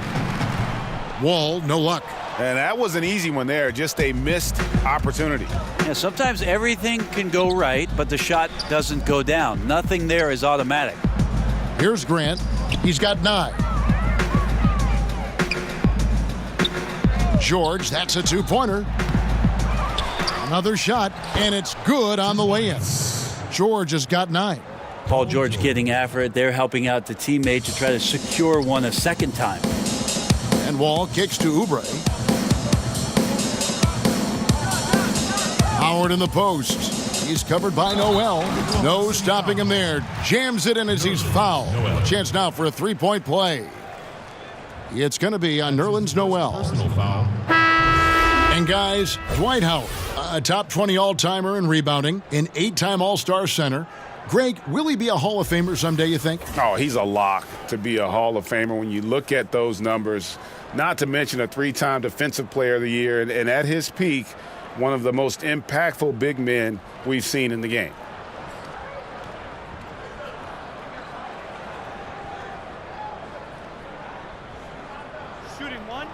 Wall, no luck. And that was an easy one there, just a missed opportunity. Yeah, sometimes everything can go right, but the shot doesn't go down. Nothing there is automatic. Here's Grant. He's got 9. George, that's a 2-pointer. Another shot, and it's good on the way in. George has got 9. Paul George getting after it. They're helping out the teammate to try to secure one a second time. And Wall kicks to Oubre. Howard in the post. He's covered by Noel. No stopping him there. Jams it in as he's fouled. Chance now for a three-point play. It's going to be on Nerlens Noel. Personal foul. And guys, Dwight Howard, a top 20 all-timer in rebounding, an 8-time All-Star center. Greg, will he be a Hall of Famer someday, you think? Oh, he's a lock to be a Hall of Famer when you look at those numbers, not to mention a 3-time Defensive Player of the Year, and at his peak, one of the most impactful big men we've seen in the game. Shooting one.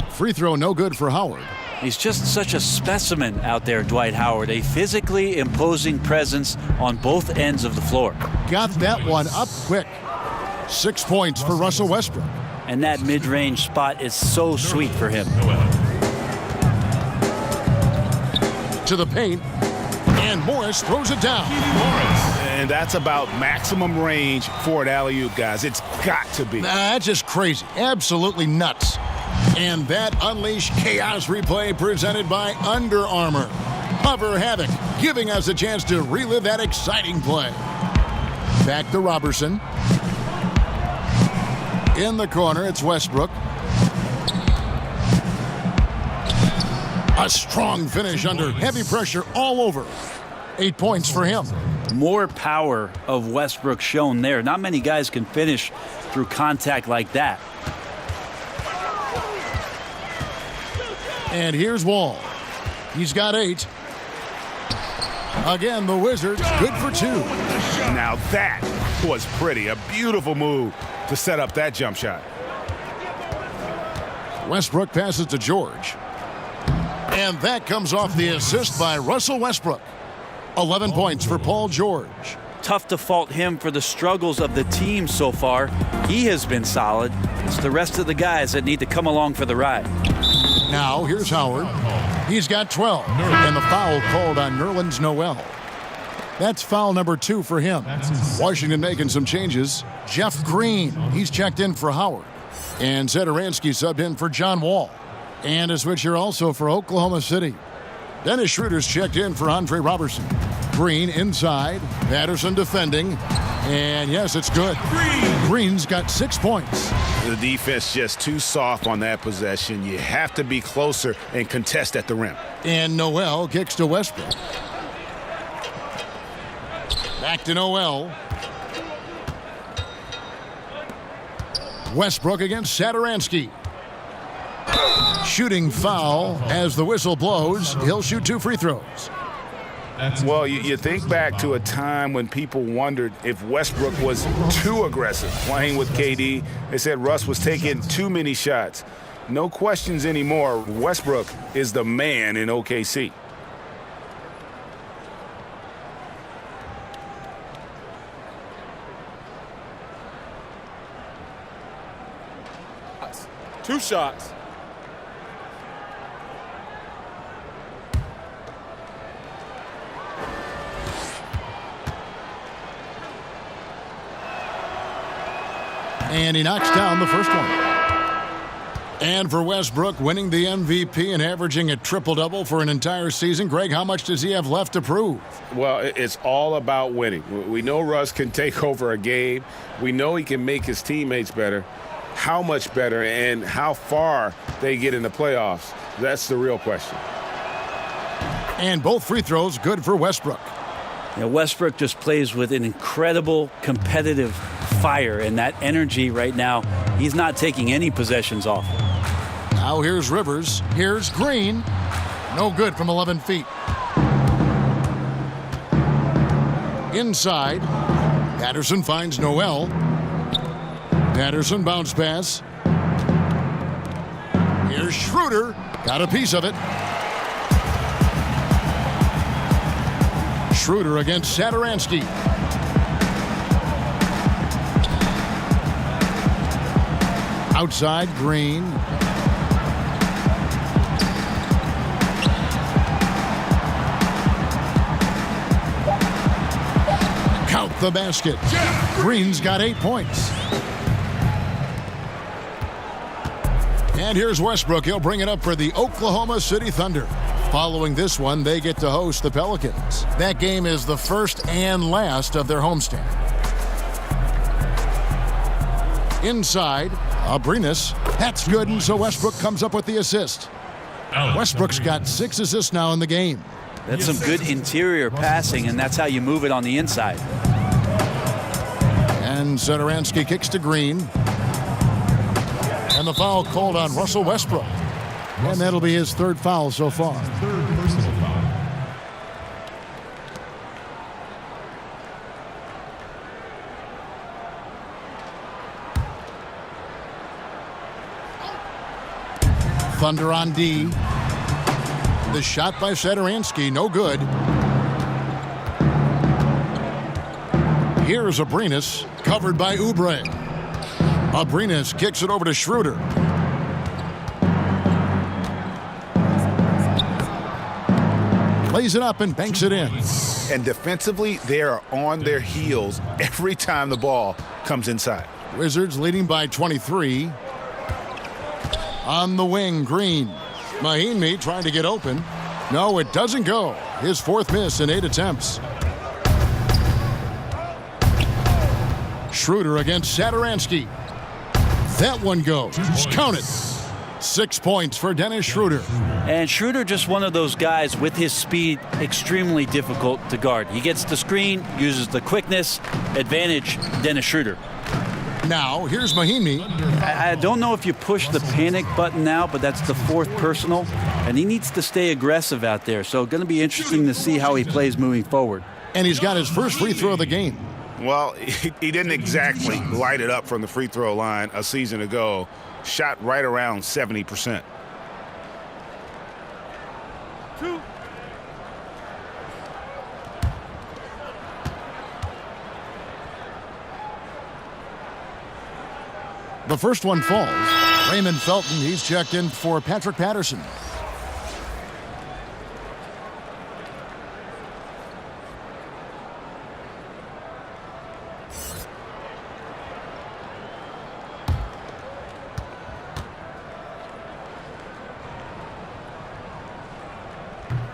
Free throw no good for Howard. He's just such a specimen out there, Dwight Howard. A physically imposing presence on both ends of the floor. Got that one up quick. 6 points for Russell Westbrook. And that mid-range spot is so sweet for him. To the paint. And Morris throws it down. And that's about maximum range for an alley-oop, guys. It's got to be. That's just crazy. Absolutely nuts. And that Unleash Chaos replay presented by Under Armour. Hover Havoc, giving us a chance to relive that exciting play. Back to Robertson. In the corner, it's Westbrook. A strong finish under heavy pressure all over. 8 points for him. More power of Westbrook shown there. Not many guys can finish through contact like that. And here's Wall. He's got 8. Again, the Wizards good for 2. Now that was pretty. A beautiful move to set up that jump shot. Westbrook passes to George. And that comes off the assist by Russell Westbrook. 11 points for Paul George. Tough to fault him for the struggles of the team so far. He has been solid. It's the rest of the guys that need to come along for the ride. Now, here's Howard. He's got 12. And the foul called on Nerlens Noel. That's foul number 2 for him. Washington making some changes. Jeff Green, he's checked in for Howard. And Satoransky subbed in for John Wall. And a switch here also for Oklahoma City. Dennis Schroeder's checked in for Andre Robertson. Green inside. Patterson defending. And yes, it's good. Green's got 6 points. The defense just too soft on that possession. You have to be closer and contest at the rim. And Noel kicks to Westbrook. Back to Noel. Westbrook against Satoransky. Shooting foul as the whistle blows. He'll shoot 2 free throws. Well, you think back to a time when people wondered if Westbrook was too aggressive playing with KD. They said Russ was taking too many shots. No questions anymore. Westbrook is the man in OKC. Two shots. And he knocks down the first one. And for Westbrook, winning the MVP and averaging a triple-double for an entire season. Greg, how much does he have left to prove? Well, it's all about winning. We know Russ can take over a game. We know he can make his teammates better. How much better and how far they get in the playoffs, that's the real question. And both free throws good for Westbrook. Yeah, Westbrook just plays with an incredible competitive fire, and that energy right now, he's not taking any possessions off. Now here's Rivers. Here's Green. No good from 11 feet. Inside. Patterson finds Noel. Patterson bounce pass. Here's Schroeder. Got a piece of it. Schroeder against Satoransky. Outside, Green. Count the basket. Green's got 8 points. And here's Westbrook. He'll bring it up for the Oklahoma City Thunder. Following this one, they get to host the Pelicans. That game is the first and last of their homestand. Inside, Abrinas. That's good, and so Westbrook comes up with the assist. Westbrook's got 6 assists now in the game. That's some good interior passing, and that's how you move it on the inside. And Satoransky kicks to Green. And the foul called on Russell Westbrook. And that'll be his 3rd foul so far. Third personal foul. Thunder on D. The shot by Satoransky, no good. Here's Abrinas, covered by Oubre. Abrinas kicks it over to Schroeder. Lays it up and banks it in. And defensively, they are on their heels every time the ball comes inside. Wizards leading by 23. On the wing, Green. Mahinmi trying to get open. No, it doesn't go. His 4th miss in 8 attempts. Schroeder against Satoransky. That one goes. Count it. 6 points for Dennis Schroeder. And Schroeder just one of those guys with his speed, extremely difficult to guard. He gets the screen, uses the quickness, advantage Dennis Schroeder. Now, here's Mahinmi. I don't know if you push the panic button now, but that's the 4th personal, and he needs to stay aggressive out there. So going to be interesting to see how he plays moving forward. And he's got his first free throw of the game. Well, he didn't exactly light it up from the free throw line a season ago. Shot right around 70%. 2. The first one falls. Raymond Felton, he's checked in for Patrick Patterson.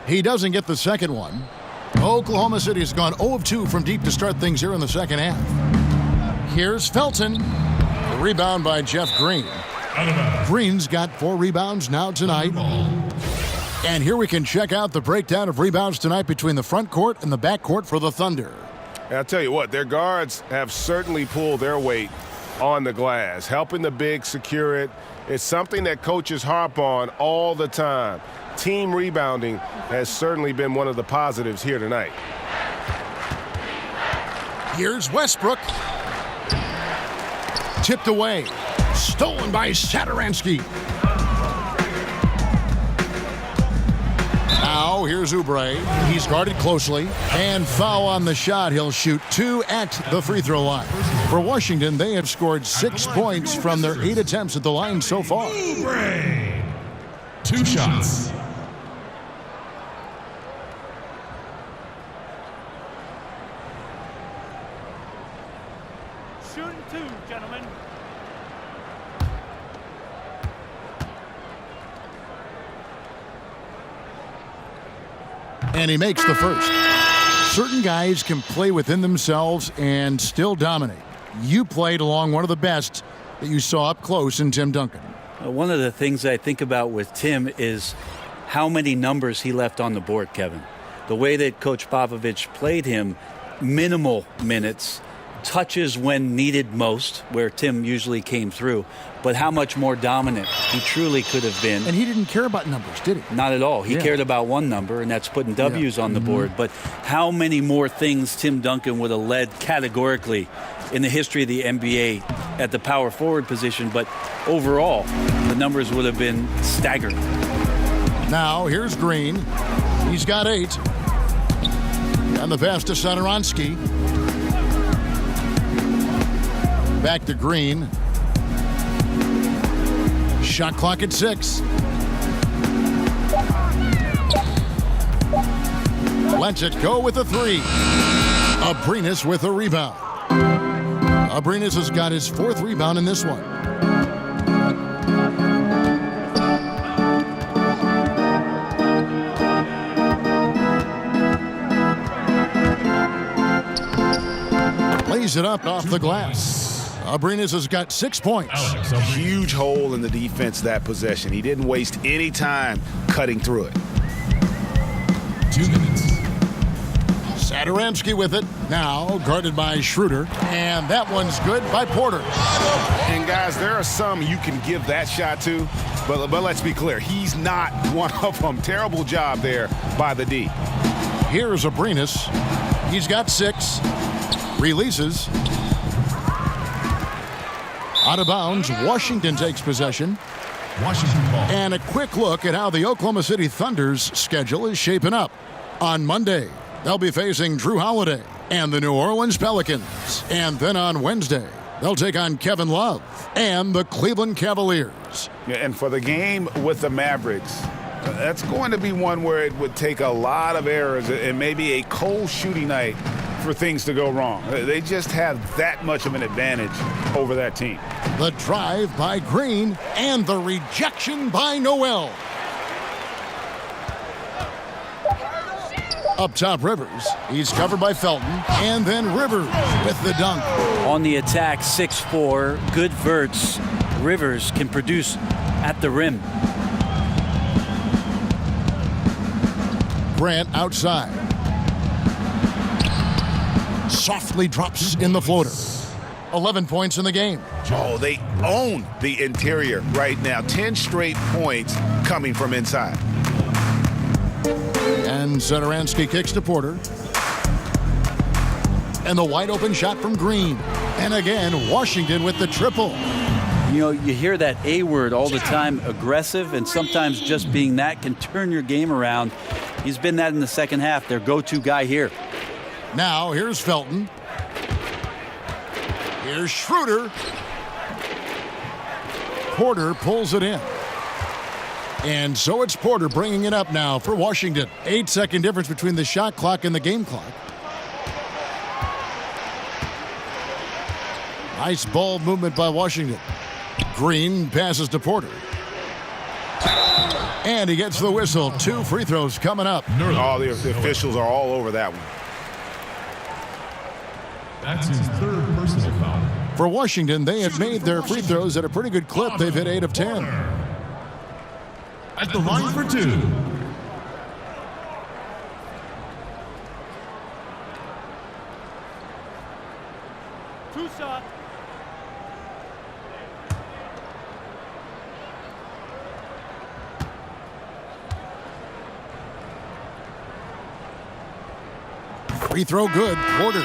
He doesn't get the second one. Oklahoma City has gone 0 of 2 from deep to start things here in the second half. Here's Felton. The rebound by Jeff Green. Green's got 4 rebounds now tonight. And here we can check out the breakdown of rebounds tonight between the front court and the back court for the Thunder. I'll tell you what, their guards have certainly pulled their weight on the glass, helping the big secure it. It's something that coaches harp on all the time. Team rebounding has certainly been one of the positives here tonight. Here's Westbrook. Tipped away. Stolen by Satoransky. Now here's Oubre. He's guarded closely. And foul on the shot. He'll shoot 2 at the free throw line. For Washington, they have scored 6 points from their 8 attempts at the line so far. Oubre. 2 shots. Shooting 2, gentlemen. And he makes the first. Certain guys can play within themselves and still dominate. You played along one of the best that you saw up close in Tim Duncan. One of the things I think about with Tim is how many numbers he left on the board, Kevin. The way that Coach Popovich played him, minimal minutes, touches when needed most, where Tim usually came through, but how much more dominant he truly could have been. And he didn't care about numbers, did he? Not at all. He cared about one number, and that's putting W's on the board. But how many more things Tim Duncan would have led categorically in the history of the NBA at the power forward position, but overall, the numbers would have been staggering. Now, here's Green. He's got 8. And the pass to Satoransky. Back to Green. Shot clock at 6. Lets it go with a 3. Abrinas with a rebound. Abrinas has got his 4th rebound in this one. Lays it up off the glass. Abrinas has got 6 points. Huge hole in the defense that possession. He didn't waste any time cutting through it. 2 minutes. Satoransky with it. Now guarded by Schroeder. And that one's good by Porter. And guys, there are some you can give that shot to, but let's be clear. He's not one of them. Terrible job there by the D. Here's Abrinas. He's got 6. Releases. Out of bounds. Washington takes possession. Washington ball. And a quick look at how the Oklahoma City Thunder's schedule is shaping up. On Monday, they'll be facing Drew Holiday and the New Orleans Pelicans. And then on Wednesday, they'll take on Kevin Love and the Cleveland Cavaliers. Yeah, and for the game with the Mavericks, that's going to be one where it would take a lot of errors and maybe a cold shooting night for things to go wrong. They just have that much of an advantage over that team. The drive by Green and the rejection by Noel. Up top, Rivers. He's covered by Felton. And then Rivers with the dunk. On the attack, 6'4", good verts. Rivers can produce at the rim. Grant outside. Softly drops in the floater. 11 points in the game. Oh, they own the interior right now. 10 straight points coming from inside. And Satoransky kicks to Porter. And the wide open shot from Green. And again, Washington with the triple. You know, you hear that A word all the time, aggressive, and sometimes just being that can turn your game around. He's been that in the second half, their go-to guy here. Now, here's Felton. Here's Schroeder. Porter pulls it in. And so it's Porter bringing it up now for Washington. 8-second difference between the shot clock and the game clock. Nice ball movement by Washington. Green passes to Porter. And he gets the whistle. 2 free throws coming up. Oh, the officials are all over that one. That's his 3rd personal foul. For Washington, they have made their free throws at a pretty good clip. They've hit 8 of 10. At the line for 2. Two shot. Free throw good. Porter.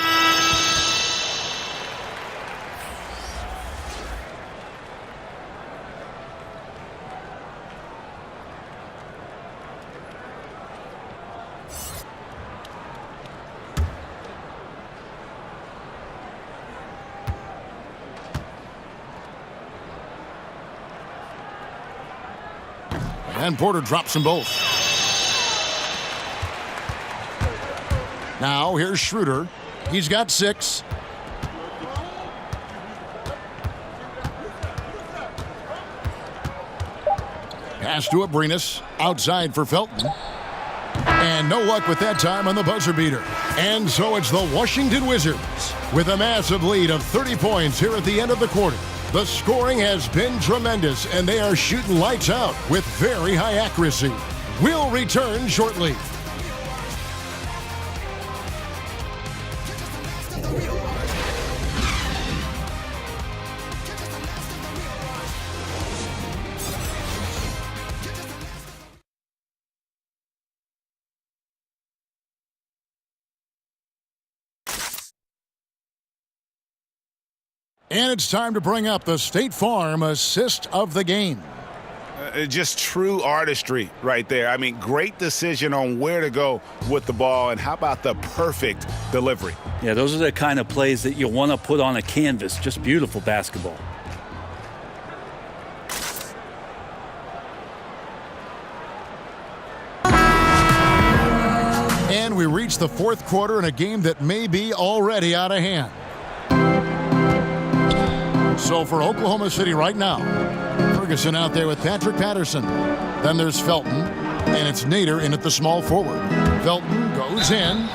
And Porter drops them both. Now here's Schroeder. He's got 6. Pass to Abrinas. Outside for Felton. And no luck with that time on the buzzer beater. And so it's the Washington Wizards with a massive lead of 30 points here at the end of the quarter. The scoring has been tremendous, and they are shooting lights out with very high accuracy. We'll return shortly. And it's time to bring up the State Farm assist of the game. Just true artistry right there. I mean, great decision on where to go with the ball, and how about the perfect delivery? Yeah, those are the kind of plays that you want to put on a canvas. Just beautiful basketball. And we reach the the fourth quarter in a game that may be already out of hand. So for Oklahoma City right now, Ferguson out there with Patrick Patterson. Then there's Felton, and it's Nader in at the small forward. Felton goes in.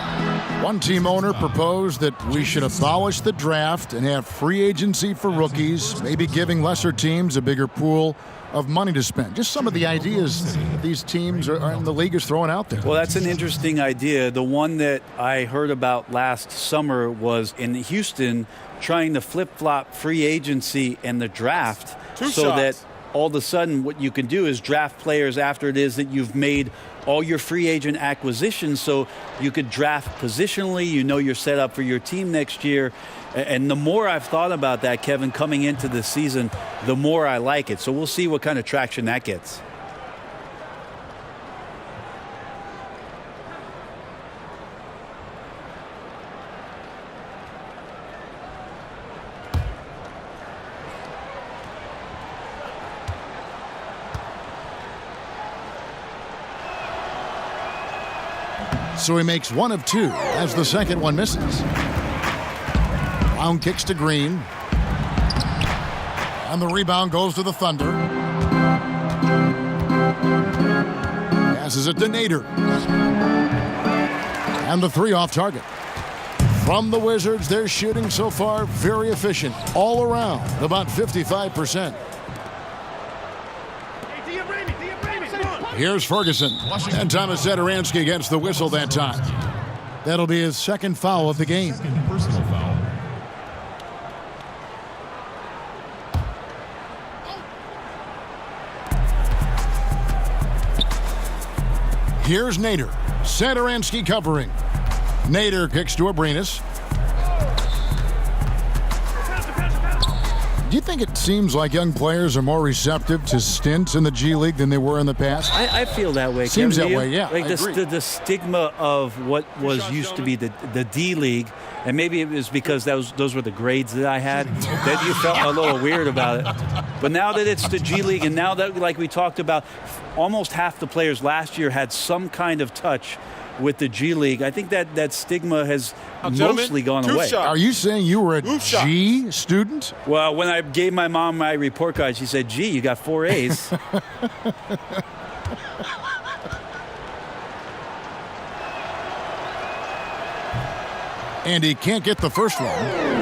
One team owner proposed that we should abolish the draft and have free agency for rookies, maybe giving lesser teams a bigger pool of money to spend. Just some of the ideas that these teams are in the league is throwing out there. Well, that's an interesting idea. The one that I heard about last summer was in Houston trying to flip-flop free agency and the draft that all of a sudden what you can do is draft players after it is that you've made all your free agent acquisitions, so you could draft positionally. You know you're set up for your team next year. And the more I've thought about that, Kevin, coming into the season, the more I like it. So we'll see what kind of traction that gets. So he makes one of two as the second one misses. Brown kicks to Green. And the rebound goes to the Thunder. Passes it to Nader. And the three off target. From the Wizards, they're shooting so far very efficient. All around, about 55%. Here's Ferguson. And Thomas Satoransky gets the whistle that time. That'll be his second foul of the game. Second personal foul. Here's Nader. Satoransky covering. Nader kicks to Abrinas. Do you think it seems like young players are more receptive to stints in the G League than they were in the past? I feel that way. Seems Kevin, that way, yeah. Like the stigma of what was used to be the D League, and maybe it was because those were the grades that I had, that you felt a little weird about it. But now that it's the G League, and now that, like we talked about, almost half the players last year had some kind of touch with the G League, I think that stigma has mostly gone away. Are you saying you were a G student? Well, when I gave my mom my report card, she said, "Gee, you got 4 A's." And he can't get the first one.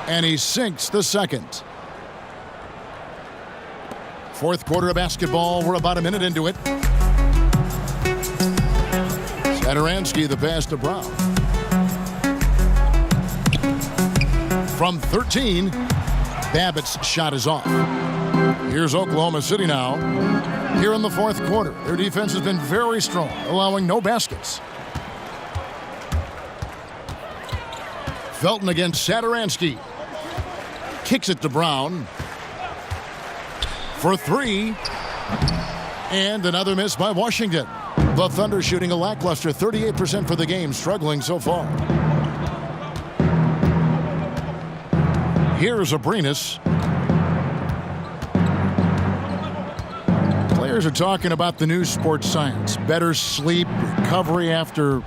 And he sinks the second. Fourth quarter of basketball. We're about a minute into it. Satoransky, the pass to Brown. From 13, Babbitt's shot is off. Here's Oklahoma City now. Here in the fourth quarter, their defense has been very strong, allowing no baskets. Felton against Satoransky. Kicks it to Brown for three, and another miss by Washington. The Thunder shooting a lackluster 38% for the game, struggling so far. Here's Abrinas. Players are talking about the new sports science. Better sleep, recovery after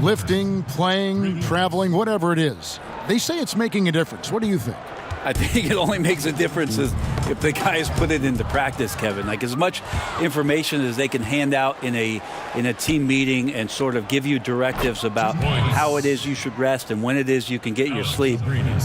lifting, playing, traveling, whatever it is. They say it's making a difference. What do you think? I think it only makes a difference if the guys put it into practice, Kevin. Like as much information as they can hand out in a team meeting and sort of give you directives about how it is you should rest and when it is you can get your sleep.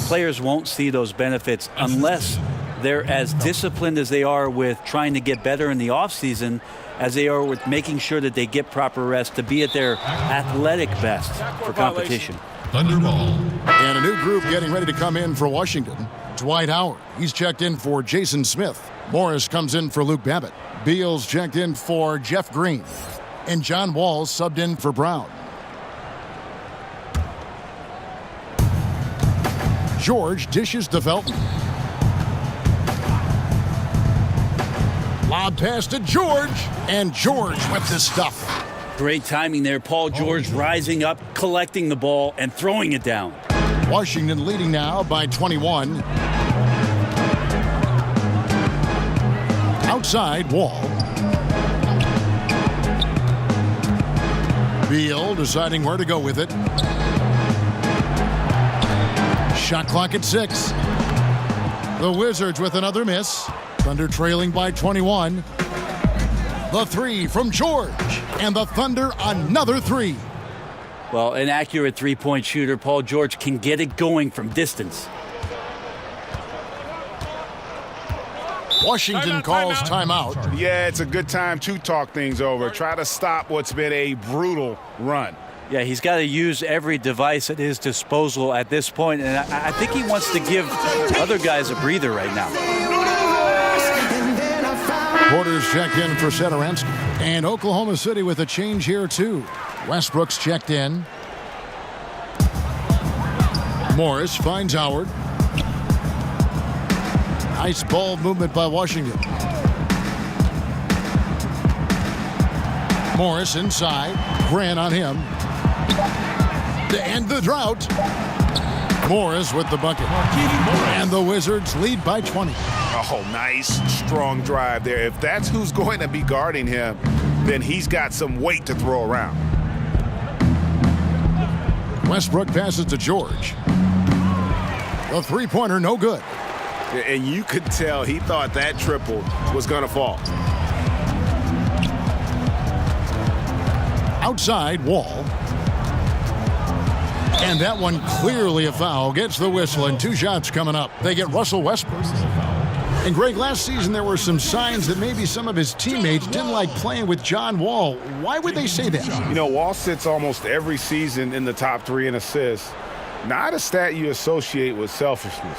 Players won't see those benefits unless they're as disciplined as they are with trying to get better in the offseason as they are with making sure that they get proper rest to be at their athletic best for competition. Thunderball. And a new group getting ready to come in for Washington. Dwight Howard, he's checked in for Jason Smith. Morris comes in for Luke Babbitt. Beals checked in for Jeff Green. And John Wall subbed in for Brown. George dishes to Felton. Lob pass to George, and George with the stuff. Great timing there. Paul George rising up, collecting the ball, and throwing it down. Washington leading now by 21. Outside, Wall. Beal deciding where to go with it. Shot clock at 6. The Wizards with another miss. Thunder trailing by 21. The 3 from George. And the Thunder another 3. Well, an accurate three-point shooter. Paul George can get it going from distance. Washington calls timeout. Yeah, it's a good time to talk things over. Try to stop what's been a brutal run. Yeah, he's got to use every device at his disposal at this point, and I think he wants to give other guys a breather right now. Porter's checked in for Satoransky. And Oklahoma City with a change here, too. Westbrook's checked in. Morris finds Howard. Nice ball movement by Washington. Morris inside. Grant on him. To end the drought. Morris with the bucket. And the Wizards lead by 20. Oh, nice, strong drive there. If that's who's going to be guarding him, then he's got some weight to throw around. Westbrook passes to George. The three-pointer, no good. And you could tell he thought that triple was going to fall. Outside, Wall. And that one clearly a foul. Gets the whistle, and 2 shots coming up. They get Russell Westbrook. And Greg, last season there were some signs that maybe some of his teammates didn't like playing with John Wall. Why would they say that? You know, Wall sits almost every season in the top 3 in assists. Not a stat you associate with selfishness.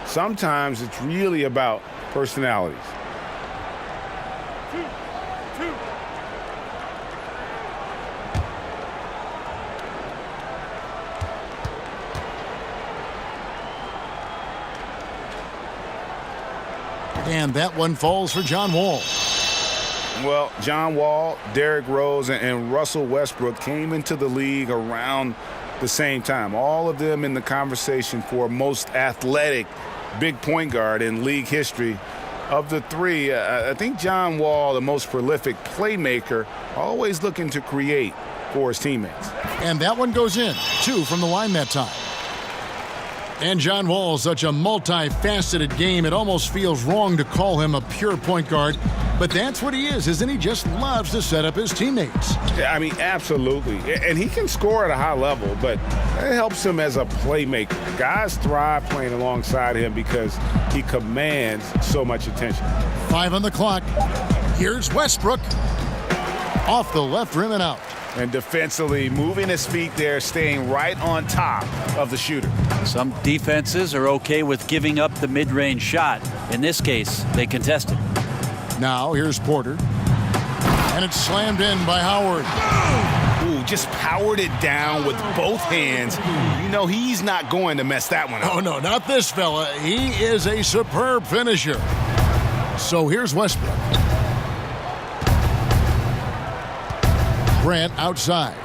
Sometimes it's really about personalities. And that one falls for John Wall. Well, John Wall, Derrick Rose, and Russell Westbrook came into the league around the same time. All of them in the conversation for most athletic big point guard in league history. Of the 3, I think John Wall, the most prolific playmaker, always looking to create for his teammates. And that one goes in. 2 from the line that time. And John Wall, such a multifaceted game, it almost feels wrong to call him a pure point guard. But that's what he is, isn't he? Just loves to set up his teammates. Yeah, I mean, absolutely. And he can score at a high level, but it helps him as a playmaker. Guys thrive playing alongside him because he commands so much attention. 5 on the clock. Here's Westbrook. Off the left rim and out. And defensively, moving his feet there, staying right on top of the shooter. Some defenses are okay with giving up the mid-range shot. In this case, they contested. Now here's Porter. And it's slammed in by Howard. Ooh, just powered it down with both hands. You know he's not going to mess that one up. Oh, no, not this fella. He is a superb finisher. So here's Westbrook. Grant outside.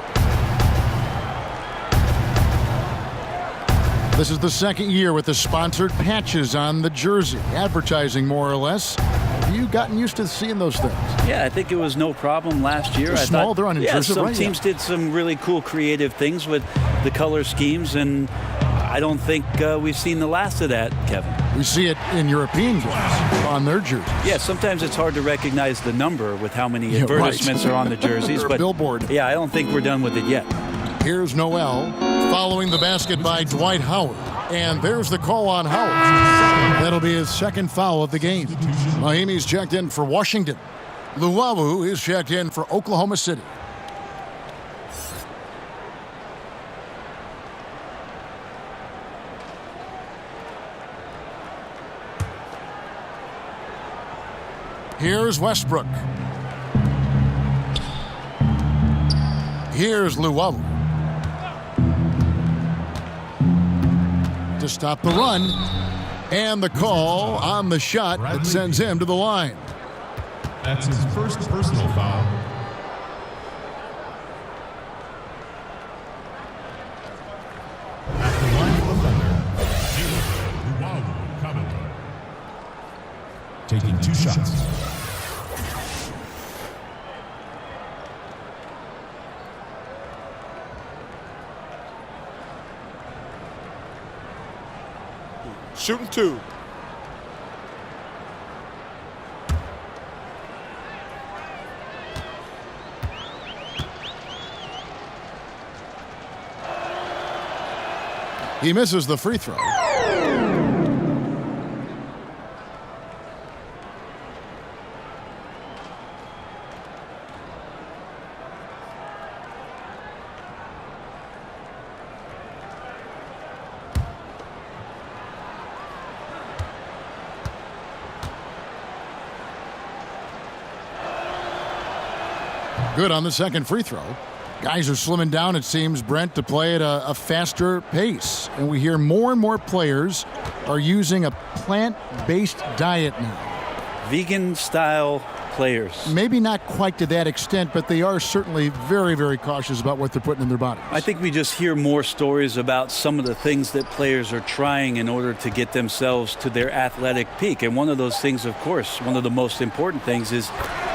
This is the second year with the sponsored patches on the jersey. Advertising, more or less. Have you gotten used to seeing those things? Yeah, I think it was no problem last year. They're small, they're unintrusive, some right? teams did some really cool creative things with the color schemes, and I don't think we've seen the last of that, Kevin. We see it in European games on their jerseys. Yeah, sometimes it's hard to recognize the number with how many advertisements are on the jerseys. But billboard. Yeah, I don't think we're done with it yet. Here's Noel following the basket by Dwight Howard. And there's the call on Howard. That'll be his second foul of the game. Mahimi's checked in for Washington. Luwawu is checked in for Oklahoma City. Here's Westbrook. Here's Luwawu. To stop the run. And the call on the shot that sends him to the line. That's his first personal foul. At the line of offender, taking 2 shots. Shooting 2. He misses the free throw. Good on the second free throw. Guys are slimming down, it seems, Brent, to play at a faster pace. And we hear more and more players are using a plant-based diet now. Vegan-style players. Maybe not quite to that extent, but they are certainly very, very cautious about what they're putting in their bodies. I think we just hear more stories about some of the things that players are trying in order to get themselves to their athletic peak. And one of those things, of course, one of the most important things is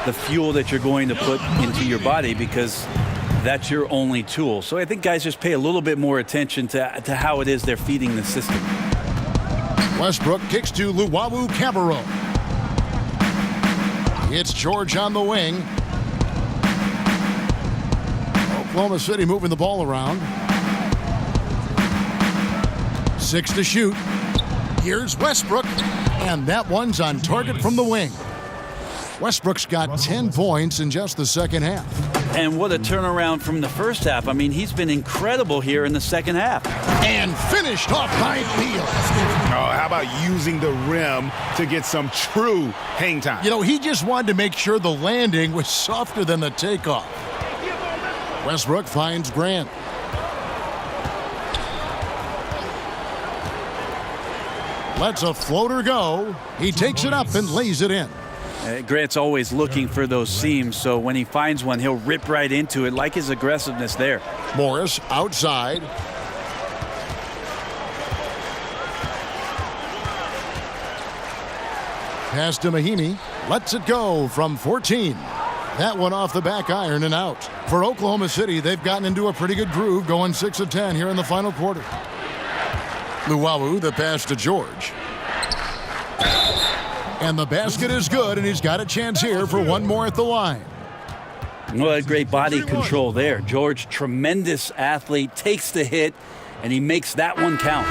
the fuel that you're going to put into your body, because that's your only tool. So I think guys just pay a little bit more attention to how it is they're feeding the system. Westbrook kicks to Luwawu Cabarro. It's George on the wing. Oklahoma City moving the ball around. 6 to shoot. Here's Westbrook, and that one's on target from the wing. Westbrook's got 10 points in just the second half. And what a turnaround from the first half. I mean, he's been incredible here in the second half. And finished off by Beal. Oh, how about using the rim to get some true hang time? You know, he just wanted to make sure the landing was softer than the takeoff. Westbrook finds Grant. Lets a floater go. He takes it up and lays it in. Grant's always looking for those seams, so when he finds one, he'll rip right into it, like his aggressiveness there. Morris outside. Pass to Mahinmi. Lets it go from 14. That one off the back iron and out. For Oklahoma City, they've gotten into a pretty good groove, going 6 of 10 here in the final quarter. Luwawu, the pass to George. And the basket is good, and he's got a chance here for one more at the line. What great body control there. George, tremendous athlete, takes the hit, and he makes that one count.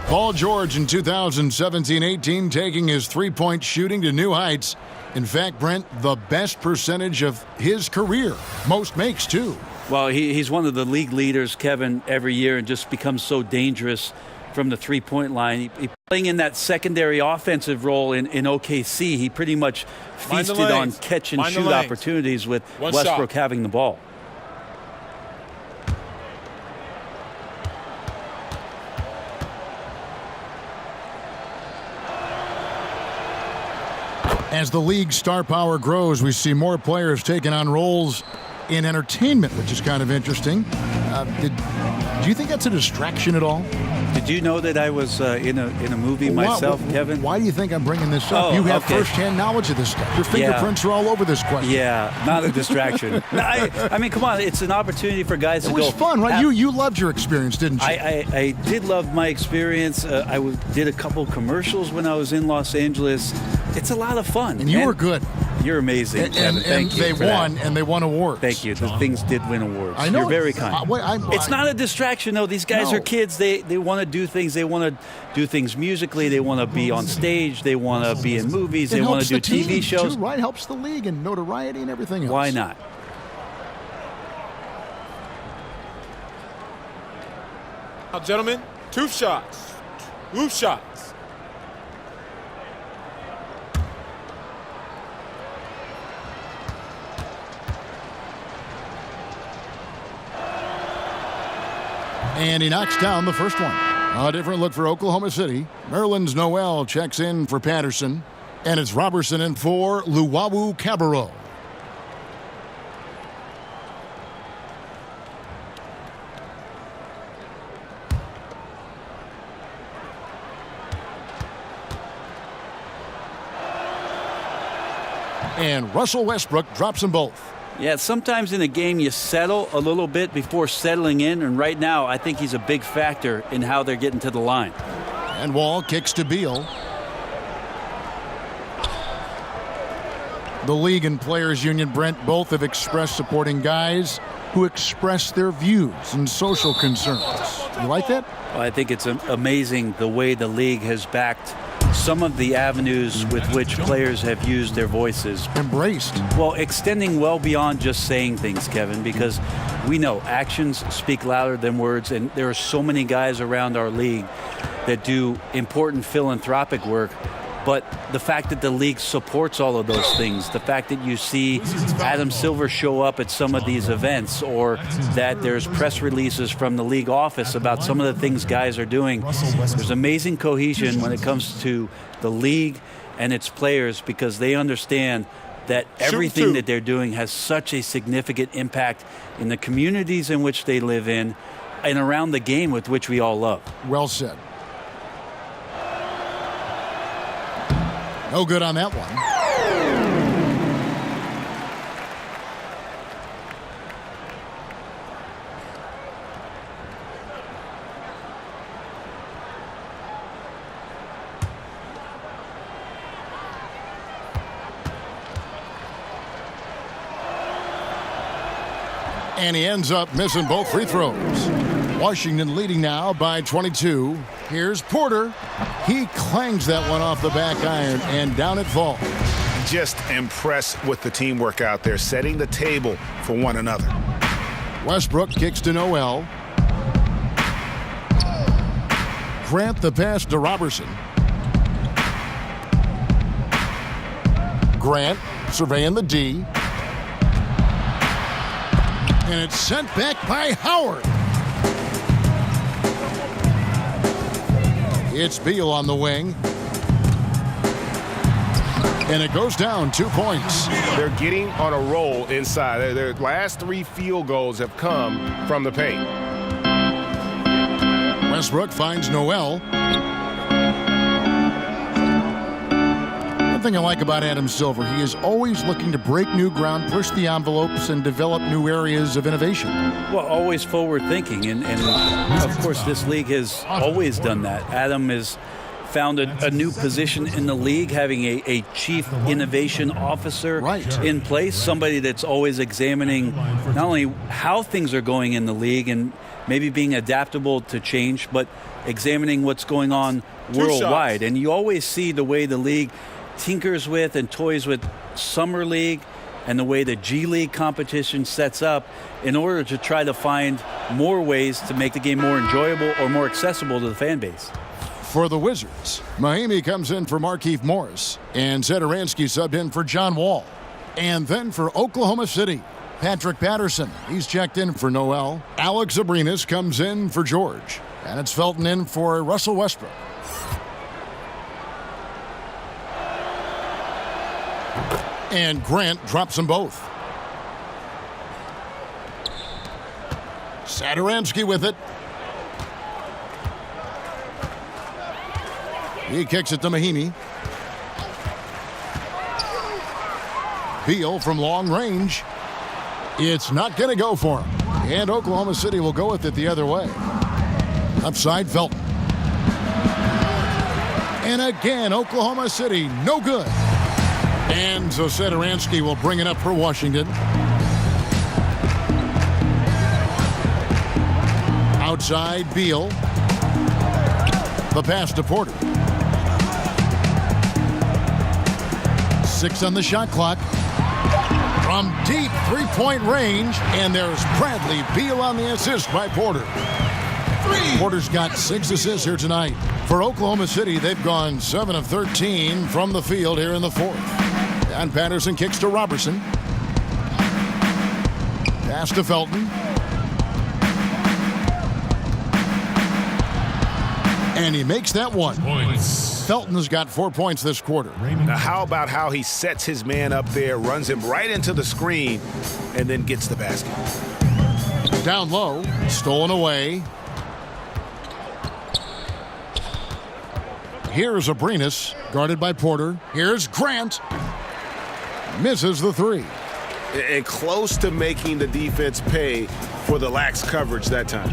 Paul George in 2017-18 taking his three-point shooting to new heights. In fact, Brent, the best percentage of his career. Most makes, too. Well, he's one of the league leaders, Kevin, every year, and just becomes so dangerous from the three-point line. He playing in that secondary offensive role in OKC. He pretty much feasted on catch-and-shoot opportunities with Westbrook having the ball. As the league's star power grows, we see more players taking on roles in entertainment, which is kind of interesting. Do you think that's a distraction at all? Did you know that I was in a movie myself, Kevin? Why do you think I'm bringing this up? You have firsthand knowledge of this stuff. Your fingerprints are all over this question. Yeah, not a distraction. I mean, come on, it's an opportunity for guys to go. It was fun, right? You loved your experience, didn't you? I did love my experience. I did a couple commercials when I was in Los Angeles. It's a lot of fun. And you were good. You're amazing, Kevin. Thank you. And they won awards. Thank you. The things did win awards. I know. You're very kind. It's not a distraction, though. These guys are kids. They want to do things. They want to do things musically. They want to be on stage. They want to be in movies. They want to do TV shows. Too, right? Helps the league and notoriety and everything else. Why not? Now, gentlemen, 2 shots. 2 shots. And he knocks down the first one. A different look for Oklahoma City. Merlin's Noel checks in for Patterson. And it's Robertson in for Luwawu Cabarro. And Russell Westbrook drops them both. Yeah, sometimes in a game you settle a little bit before settling in, and right now I think he's a big factor in how they're getting to the line. And Wall kicks to Beal. The league and Players Union, Brent, both have expressed supporting guys who express their views and social concerns. You like that? Well, I think it's amazing the way the league has backed some of the avenues with which players have used their voices. Embraced. Well, extending well beyond just saying things, Kevin, because we know actions speak louder than words, and there are so many guys around our league that do important philanthropic work. But the fact that the league supports all of those things, the fact that you see Adam Silver show up at some of these events, or that there's press releases from the league office about some of the things guys are doing, there's amazing cohesion when it comes to the league and its players, because they understand that everything that they're doing has such a significant impact in the communities in which they live in and around the game with which we all love. Well said. No good on that one. And he ends up missing both free throws. Washington leading now by 22. Here's Porter. He clangs that one off the back iron, and down it falls. Just impressed with the teamwork out there, setting the table for one another. Westbrook kicks to Noel. Grant the pass to Robertson. Grant surveying the D. And it's sent back by Howard. It's Beal on the wing. And it goes down 2 points. They're getting on a roll inside. Their last 3 field goals have come from the paint. Westbrook finds Noel. One thing I like about Adam Silver, he is always looking to break new ground, push the envelopes, and develop new areas of innovation. Well, always forward thinking, and of course this league has always done that. Adam has found a new position in the league, having a chief innovation officer in place, somebody that's always examining not only how things are going in the league and maybe being adaptable to change, but examining what's going on worldwide. And you always see the way the league tinkers with and toys with Summer League and the way the G League competition sets up in order to try to find more ways to make the game more enjoyable or more accessible to the fan base. For the Wizards, Mahimi comes in for Markieff Morris, and Zedaransky subbed in for John Wall. And then for Oklahoma City, Patrick Patterson, he's checked in for Noel. Alex Abrinas comes in for George, and it's Felton in for Russell Westbrook. And Grant drops them both. Zedaransky with it. He kicks it to Mahimi. Beal from long range. It's not going to go for him. And Oklahoma City will go with it the other way. Upside Felton. And again, Oklahoma City, no good. And so Zedaransky will bring it up for Washington. Outside Beal. The pass to Porter. 6 on the shot clock. From deep three-point range, and there's Bradley Beal on the assist by Porter. Porter's got 6 assists here tonight. For Oklahoma City, they've gone 7 of 13 from the field here in the fourth. And Patterson kicks to Robertson. Pass to Felton. And he makes that one. Felton's got 4 points this quarter. Now, how about how he sets his man up there, runs him right into the screen, and then gets the basket. Down low, stolen away. Here's Abrinas, guarded by Porter. Here's Grant. Misses the three. And close to making the defense pay for the lax coverage that time.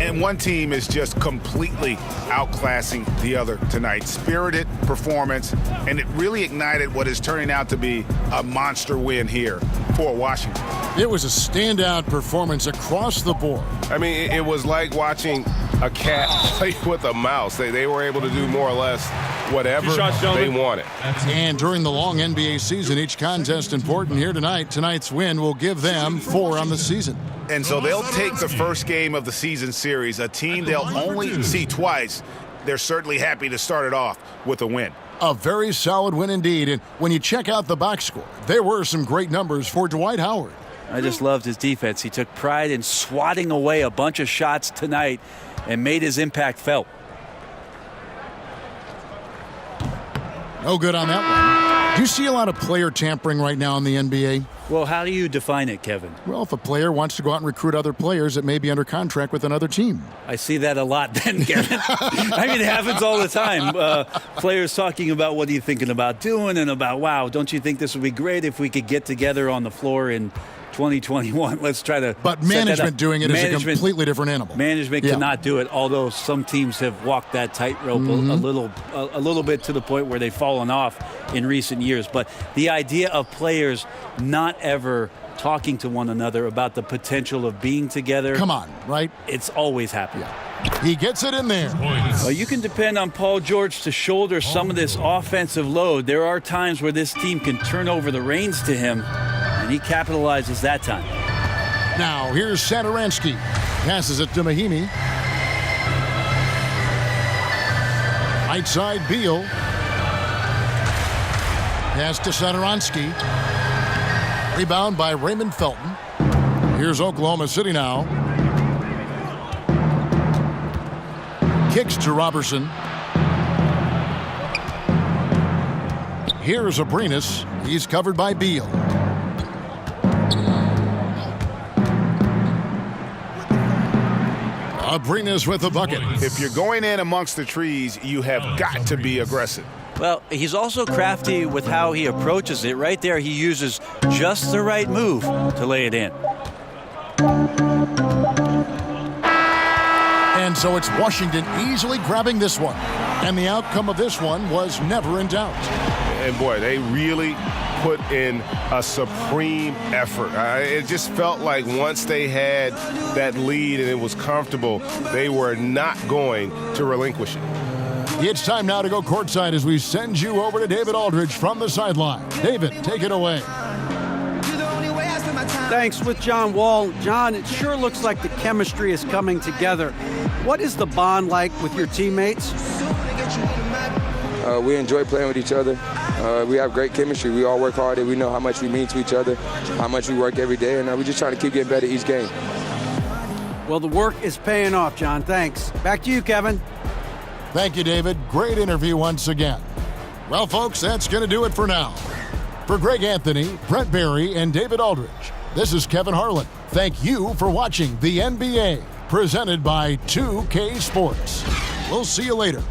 And one team is just completely outclassing the other tonight. Spirited performance, and it really ignited what is turning out to be a monster win here for Washington. It was a standout performance across the board. I mean, it was like watching a cat play with a mouse. They were able to do more or less whatever they wanted. And during the long NBA season, each contest important. Here tonight. Tonight's win will give them 4 on the season. And so they'll take the first game of the season series, a team they'll only see twice. They're certainly happy to start it off with a win. A very solid win indeed. And when you check out the box score, there were some great numbers for Dwight Howard. I just loved his defense. He took pride in swatting away a bunch of shots tonight and made his impact felt. No good on that one. Do you see a lot of player tampering right now in the NBA? Well, how do you define it, Kevin? Well, if a player wants to go out and recruit other players that may be under contract with another team. I see that a lot then, Kevin. I mean, it happens all the time. Players talking about what are you thinking about doing and about, wow, don't you think this would be great if we could get together on the floor in 2021. Let's try to. But management doing it is a completely different animal. Management cannot do it, although some teams have walked that tightrope a little bit to the point where they've fallen off in recent years. But the idea of players not ever talking to one another about the potential of being together. Come on, right? It's always happened. He gets it in there. You can depend on Paul George to shoulder some of this offensive load. There are times where this team can turn over the reins to him, and he capitalizes that time. Now, here's Satoransky. Passes it to Mahimi. Right side, Beal. Pass to Satoransky. Rebound by Raymond Felton. Here's Oklahoma City now. Kicks to Robertson. Here's Abrinas. He's covered by Beal. Abrinas with a bucket. If you're going in amongst the trees, you have got to be aggressive. Well, he's also crafty with how he approaches it. Right there, he uses just the right move to lay it in. And so it's Washington easily grabbing this one. And the outcome of this one was never in doubt. And boy, they really put in a supreme effort. It just felt like once they had that lead and it was comfortable, they were not going to relinquish it. It's time now to go courtside as we send you over to David Aldridge from the sideline. David, take it away. Thanks with John Wall. John, it sure looks like the chemistry is coming together. What is the bond like with your teammates? We enjoy playing with each other. We have great chemistry. We all work hard and we know how much we mean to each other, how much we work every day, and we're just trying to keep getting better each game. Well, the work is paying off, John. Thanks. Back to you, Kevin. Thank you, David. Great interview once again. Well, folks, that's going to do it for now. For Greg Anthony, Brent Barry, and David Aldridge, this is Kevin Harlan. Thank you for watching the NBA, presented by 2K Sports. We'll see you later.